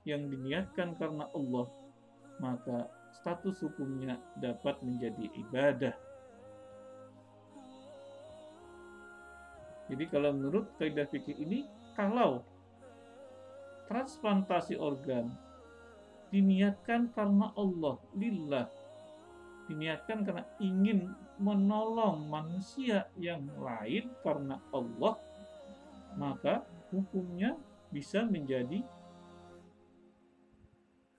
yang diniatkan karena Allah, maka status hukumnya dapat menjadi ibadah. Jadi kalau menurut kaidah fikih ini, kalau transplantasi organ diniatkan karena Allah, lillah, diniatkan karena ingin menolong manusia yang lain karena Allah, maka hukumnya bisa menjadi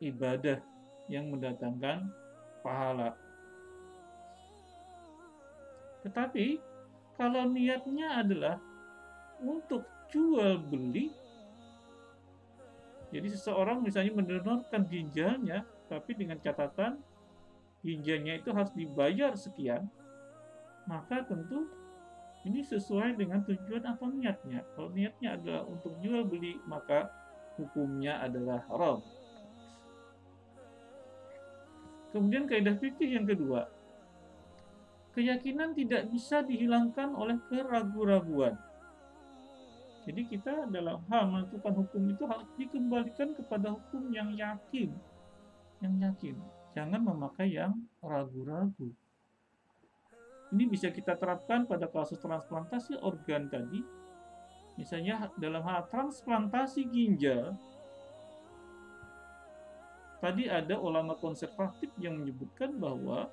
ibadah yang mendatangkan pahala. Tetapi kalau niatnya adalah untuk jual beli, jadi seseorang misalnya mendonorkan ginjalnya, tapi dengan catatan ginjalnya itu harus dibayar sekian, maka tentu ini sesuai dengan tujuan atau niatnya. Kalau niatnya adalah untuk jual beli, maka hukumnya adalah haram. Kemudian kaidah fikih yang kedua, keyakinan tidak bisa dihilangkan oleh keraguan-raguan. Jadi kita dalam hal menentukan hukum itu harus dikembalikan kepada hukum yang yakin. Yang yakin. Jangan memakai yang ragu-ragu. Ini bisa kita terapkan pada kasus transplantasi organ tadi. Misalnya dalam hal transplantasi ginjal, tadi ada ulama konservatif yang menyebutkan bahwa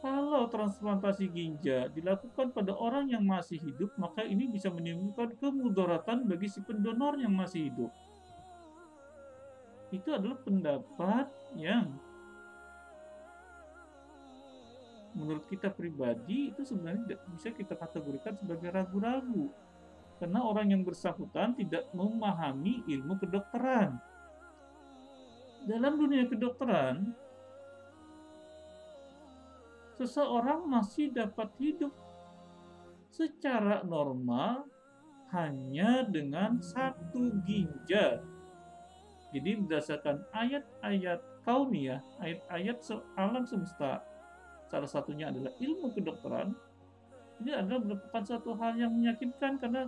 kalau transplantasi ginjal dilakukan pada orang yang masih hidup, maka ini bisa menimbulkan kemudaratan bagi si pendonor yang masih hidup. Itu adalah pendapat yang menurut kita pribadi itu sebenarnya bisa kita kategorikan sebagai ragu-ragu. Karena orang yang bersangkutan tidak memahami ilmu kedokteran. Dalam dunia kedokteran, seseorang masih dapat hidup secara normal hanya dengan satu ginjal. Jadi berdasarkan ayat-ayat kauniyah, ayat-ayat alam semesta, salah satunya adalah ilmu kedokteran, ini adalah merupakan satu hal yang meyakinkan karena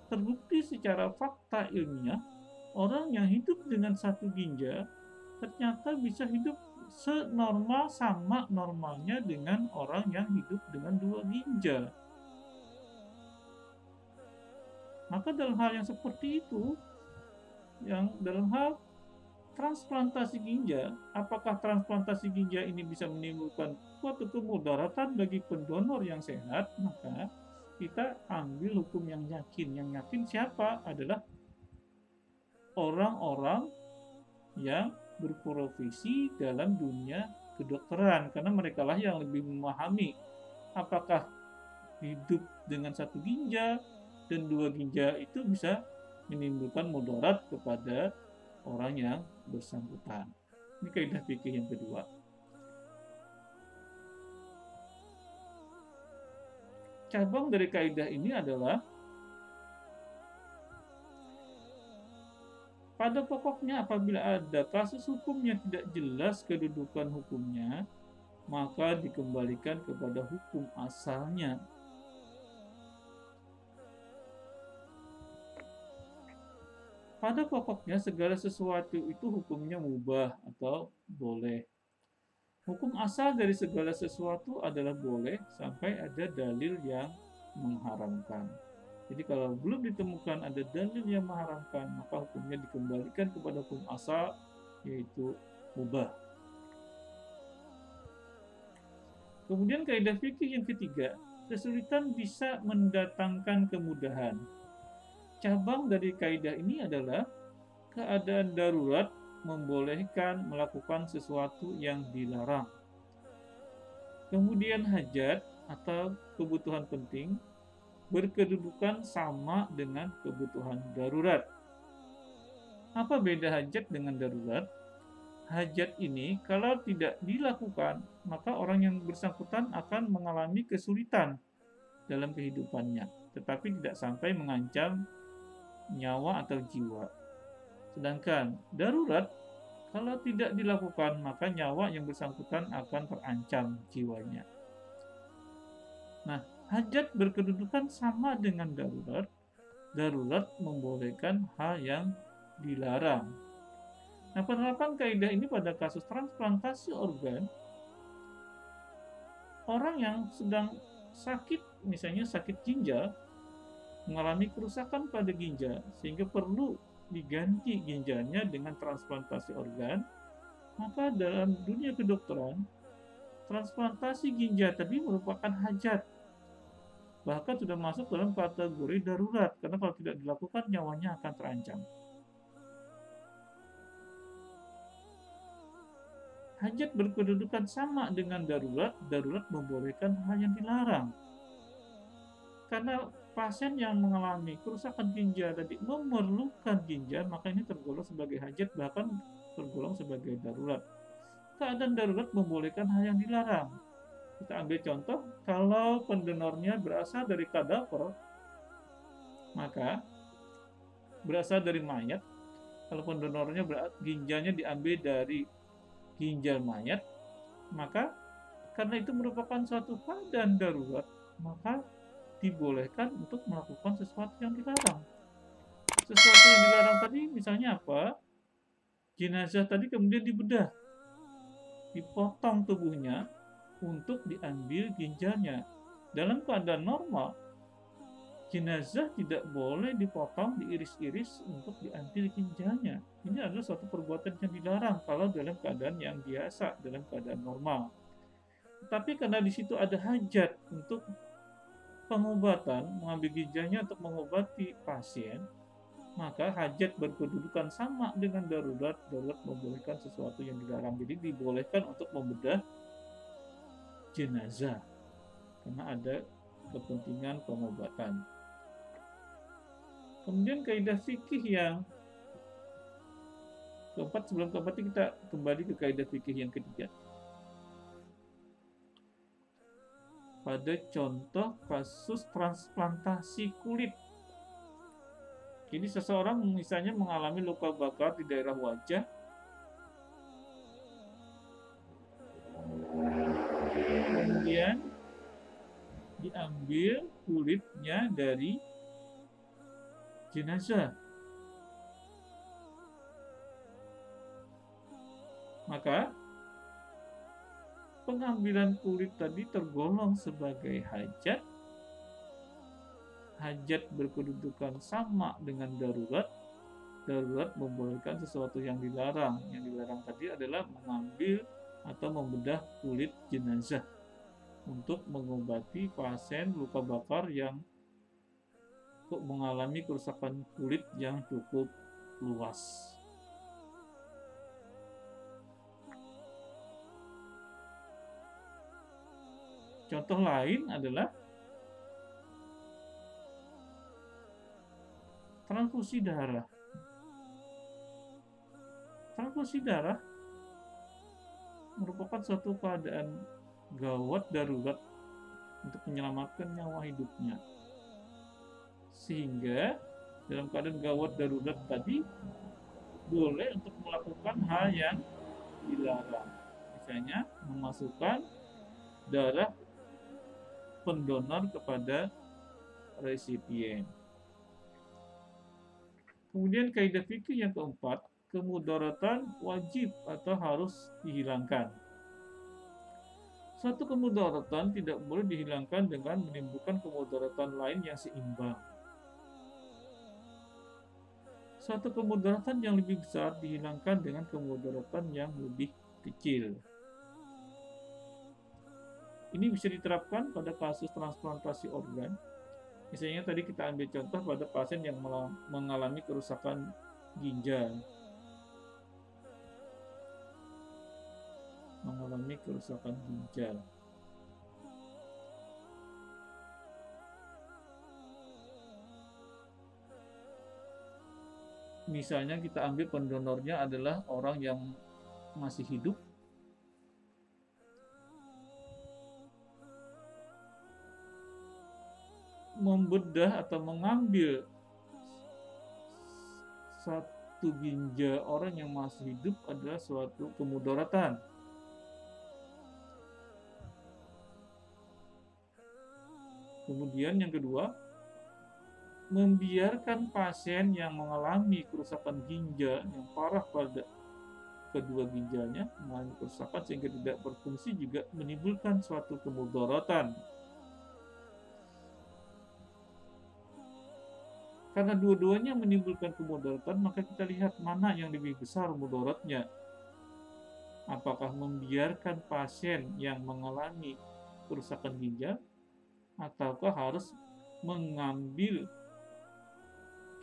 terbukti secara fakta ilmiah, orang yang hidup dengan satu ginjal ternyata bisa hidup senormal sama normalnya dengan orang yang hidup dengan dua ginjal. Maka dalam hal yang seperti itu, yang dalam hal transplantasi ginjal, apakah transplantasi ginjal ini bisa menimbulkan suatu kemudaratan bagi pendonor yang sehat? Maka kita ambil hukum yang yakin. Yang yakin siapa? Adalah orang-orang yang berprofesi dalam dunia kedokteran, karena mereka lah yang lebih memahami apakah hidup dengan satu ginjal dan dua ginjal itu bisa menimbulkan mudarat kepada orang yang bersangkutan. Ini kaidah fikih yang kedua. Cabang dari kaidah ini adalah pada pokoknya apabila ada kasus hukum yang tidak jelas kedudukan hukumnya, maka dikembalikan kepada hukum asalnya. Pada pokoknya segala sesuatu itu hukumnya mubah atau boleh. Hukum asal dari segala sesuatu adalah boleh sampai ada dalil yang mengharamkan. Jadi kalau belum ditemukan ada dalil yang mengharamkan, maka hukumnya dikembalikan kepada hukum asal, yaitu mubah. Kemudian kaidah fikih yang ketiga, kesulitan bisa mendatangkan kemudahan. Cabang dari kaidah ini adalah keadaan darurat membolehkan melakukan sesuatu yang dilarang. Kemudian hajat atau kebutuhan penting berkedudukan sama dengan kebutuhan darurat. Apa beda hajat dengan darurat? Hajat ini kalau tidak dilakukan, maka orang yang bersangkutan akan mengalami kesulitan dalam kehidupannya, tetapi tidak sampai mengancam nyawa atau jiwa. Sedangkan darurat, kalau tidak dilakukan, maka nyawa yang bersangkutan akan terancam jiwanya. Nah, hajat berkedudukan sama dengan darurat. Darurat membolehkan hal yang dilarang. Nah, penerapan kaidah ini pada kasus transplantasi organ, orang yang sedang sakit, misalnya sakit ginjal, mengalami kerusakan pada ginjal, sehingga perlu diganti ginjalnya dengan transplantasi organ, maka dalam dunia kedokteran, transplantasi ginjal tadi merupakan hajat. Bahkan sudah masuk dalam kategori darurat, karena kalau tidak dilakukan nyawanya akan terancam. Hajat berkedudukan sama dengan darurat, darurat membolehkan hal yang dilarang. Karena pasien yang mengalami kerusakan ginjal tadi memerlukan ginjal, maka ini tergolong sebagai hajat, bahkan tergolong sebagai darurat. Keadaan darurat membolehkan hal yang dilarang. Kita ambil contoh, kalau pendonornya berasal dari kadaver, maka berasal dari mayat. Kalau pendonornya ginjalnya diambil dari ginjal mayat, maka karena itu merupakan suatu keadaan darurat, maka dibolehkan untuk melakukan sesuatu yang dilarang. Sesuatu yang dilarang tadi misalnya apa? Jenazah tadi kemudian dibedah, dipotong tubuhnya untuk diambil ginjalnya. Dalam keadaan normal, jenazah tidak boleh dipotong, diiris-iris untuk diambil ginjalnya. Ini adalah suatu perbuatan yang dilarang kalau dalam keadaan yang biasa, dalam keadaan normal. Tapi karena di situ ada hajat untuk pengobatan, mengambil ginjalnya untuk mengobati pasien, maka hajat berkedudukan sama dengan darurat. Darurat membolehkan sesuatu yang dilarang. Jadi dibolehkan untuk membedah jenazah karena ada kepentingan pengobatan. Kemudian kaidah fikih yang keempat, sebelum keempat kita kembali ke kaidah fikih yang ketiga. Pada contoh kasus transplantasi kulit. Jadi seseorang misalnya mengalami luka bakar di daerah wajah, kemudian diambil kulitnya dari jenazah. Maka pengambilan kulit tadi tergolong sebagai hajat. Hajat berkedudukan sama dengan darurat. Darurat membolehkan sesuatu yang dilarang. Yang dilarang tadi adalah mengambil atau membedah kulit jenazah. untuk mengobati pasien luka bakar yang mengalami kerusakan kulit yang cukup luas. Contoh lain adalah transfusi darah. Transfusi darah merupakan suatu keadaan gawat darurat untuk menyelamatkan nyawa hidupnya. Sehingga dalam keadaan gawat darurat tadi boleh untuk melakukan hal yang dilarang. Misalnya memasukkan darah pendonor kepada resipien. Kemudian kaidah fikih yang keempat, kemudaratan wajib atau harus dihilangkan. Suatu kemudaratan tidak boleh dihilangkan dengan menimbulkan kemudaratan lain yang seimbang. Suatu kemudaratan yang lebih besar dihilangkan dengan kemudaratan yang lebih kecil. Ini bisa diterapkan pada kasus transplantasi organ. Misalnya tadi kita ambil contoh pada pasien yang mengalami kerusakan ginjal. Misalnya kita ambil pendonornya adalah orang yang masih hidup, membedah atau mengambil satu ginjal orang yang masih hidup adalah suatu kemudaratan. Kemudian yang kedua, membiarkan pasien yang mengalami kerusakan ginjal yang parah pada kedua ginjalnya, mengalami kerusakan sehingga tidak berfungsi, juga menimbulkan suatu kemudaratan. Karena dua-duanya menimbulkan kemudaratan, maka kita lihat mana yang lebih besar mudaratnya. Apakah membiarkan pasien yang mengalami kerusakan ginjal, ataukah harus mengambil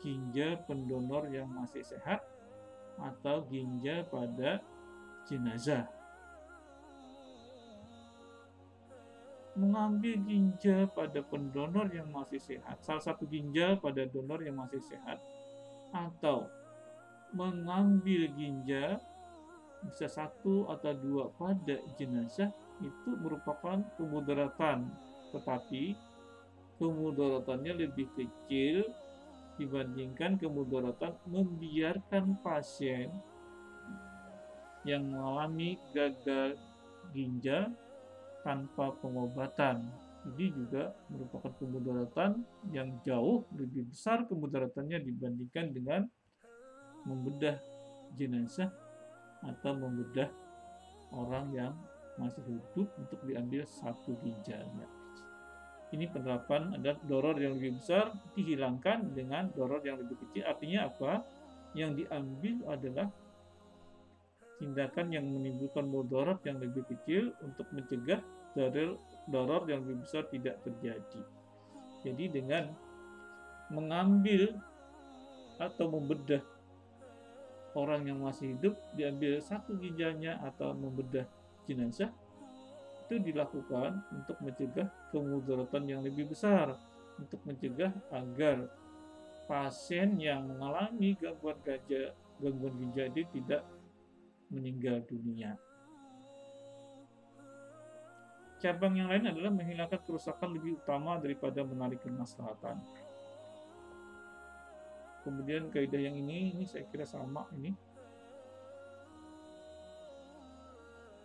ginjal pendonor yang masih sehat atau ginjal pada jenazah. Mengambil ginjal pada pendonor yang masih sehat, salah satu ginjal pada donor yang masih sehat, atau mengambil ginjal bisa satu atau dua pada jenazah, itu merupakan kemudaratan, tetapi kemudaratannya lebih kecil dibandingkan kemudaratan membiarkan pasien yang mengalami gagal ginjal tanpa pengobatan. Ini juga merupakan kemudaratan yang jauh lebih besar kemudaratannya dibandingkan dengan membedah jenazah atau membedah orang yang masih hidup untuk diambil satu ginjalnya. Ini penerapan ada doror yang lebih besar dihilangkan dengan doror yang lebih kecil. Artinya apa? Yang diambil adalah tindakan yang menimbulkan mudarat yang lebih kecil untuk mencegah doror yang lebih besar tidak terjadi. Jadi dengan mengambil atau membedah orang yang masih hidup, diambil satu ginjalnya atau membedah jenazah, itu dilakukan untuk mencegah kemudaratan yang lebih besar, untuk mencegah agar pasien yang mengalami gangguan ginjal ini tidak meninggal dunia. Cabang yang lain adalah menghilangkan kerusakan lebih utama daripada menarik kemaslahatan. Kemudian kaidah yang ini saya kira sama ini.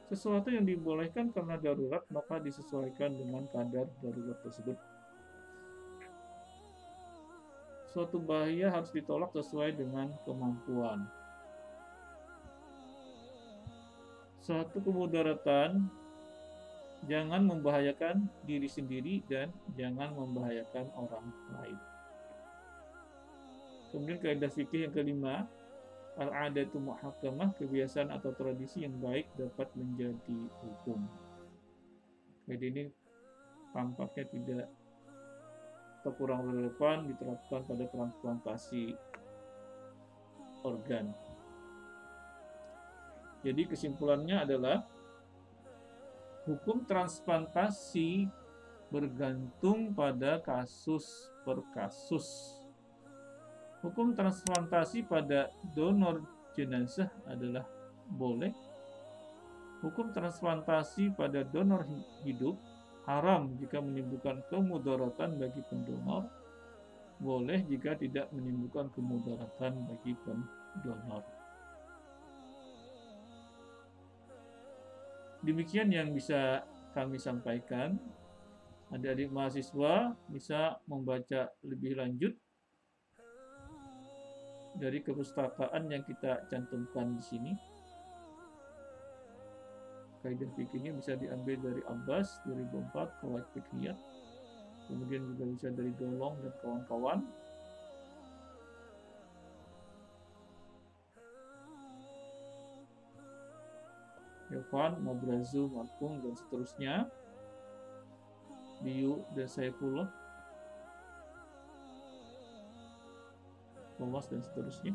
Sesuatu yang dibolehkan karena darurat maka disesuaikan dengan kadar darurat tersebut. Suatu bahaya harus ditolak sesuai dengan kemampuan. Suatu kemudaratan jangan membahayakan diri sendiri dan jangan membahayakan orang lain. Kemudian kaidah fikih yang kelima, al-adatu muhakkamah, kebiasaan atau tradisi yang baik dapat menjadi hukum. Jadi ini tampaknya tidak atau kurang relevan diterapkan pada transplantasi organ. Jadi kesimpulannya adalah hukum transplantasi bergantung pada kasus per kasus. Hukum transplantasi pada donor jenazah adalah boleh. Hukum transplantasi pada donor hidup haram jika menimbulkan kemudaratan bagi pendonor, boleh jika tidak menimbulkan kemudaratan bagi pendonor. Demikian yang bisa kami sampaikan. Adik-adik mahasiswa bisa membaca lebih lanjut dari kepustakaan yang kita cantumkan di sini. Kaidah fikihnya bisa diambil dari Abbas 2004 Qawaid Fiqhiyah. Kemudian juga bisa dari Dolong dan kawan-kawan. Yovan, Mabrazu, Markung, dan seterusnya. Biu dan Saifullah, Thomas dan seterusnya.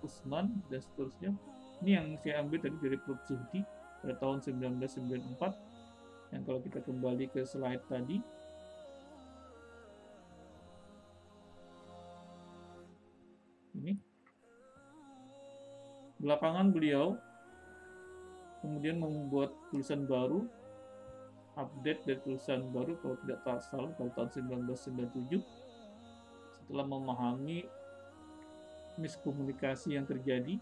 Usman dan seterusnya. Ini yang saya ambil tadi dari Prof. Zuhdi pada tahun 1994. Yang kalau kita kembali ke slide tadi, ini belakangan beliau kemudian membuat tulisan baru, update dari tulisan baru kalau tidak salah pada tahun 1997, setelah memahami miskomunikasi yang terjadi.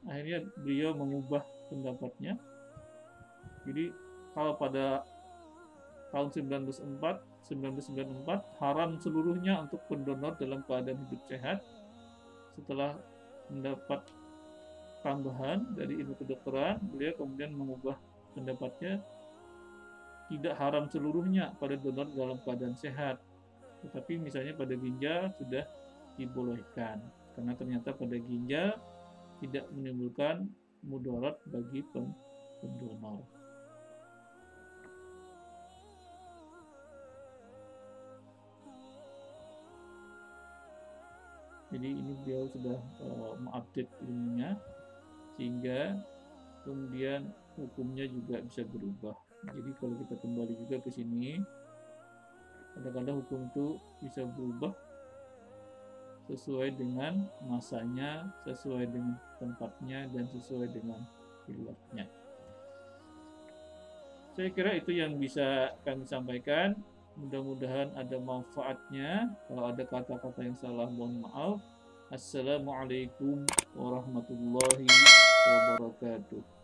Akhirnya beliau mengubah pendapatnya. Jadi kalau pada tahun 1994 haram seluruhnya untuk pendonor dalam keadaan hidup sehat. Setelah mendapat tambahan dari ilmu kedokteran, beliau kemudian mengubah pendapatnya, tidak haram seluruhnya pada donor dalam keadaan sehat, tetapi misalnya pada ginjal sudah dibolehkan karena ternyata pada ginjal tidak menimbulkan mudarat bagi pendonor. Jadi ini beliau sudah mengupdate ilmunya sehingga kemudian hukumnya juga bisa berubah. Jadi kalau kita kembali juga ke sini, kadang-kadang hukum itu bisa berubah sesuai dengan masanya, sesuai dengan tempatnya, dan sesuai dengan wilayahnya. Saya kira itu yang bisa kami sampaikan. Mudah-mudahan ada manfaatnya. Kalau ada kata-kata yang salah, mohon maaf. Assalamualaikum warahmatullahi wabarakatuh.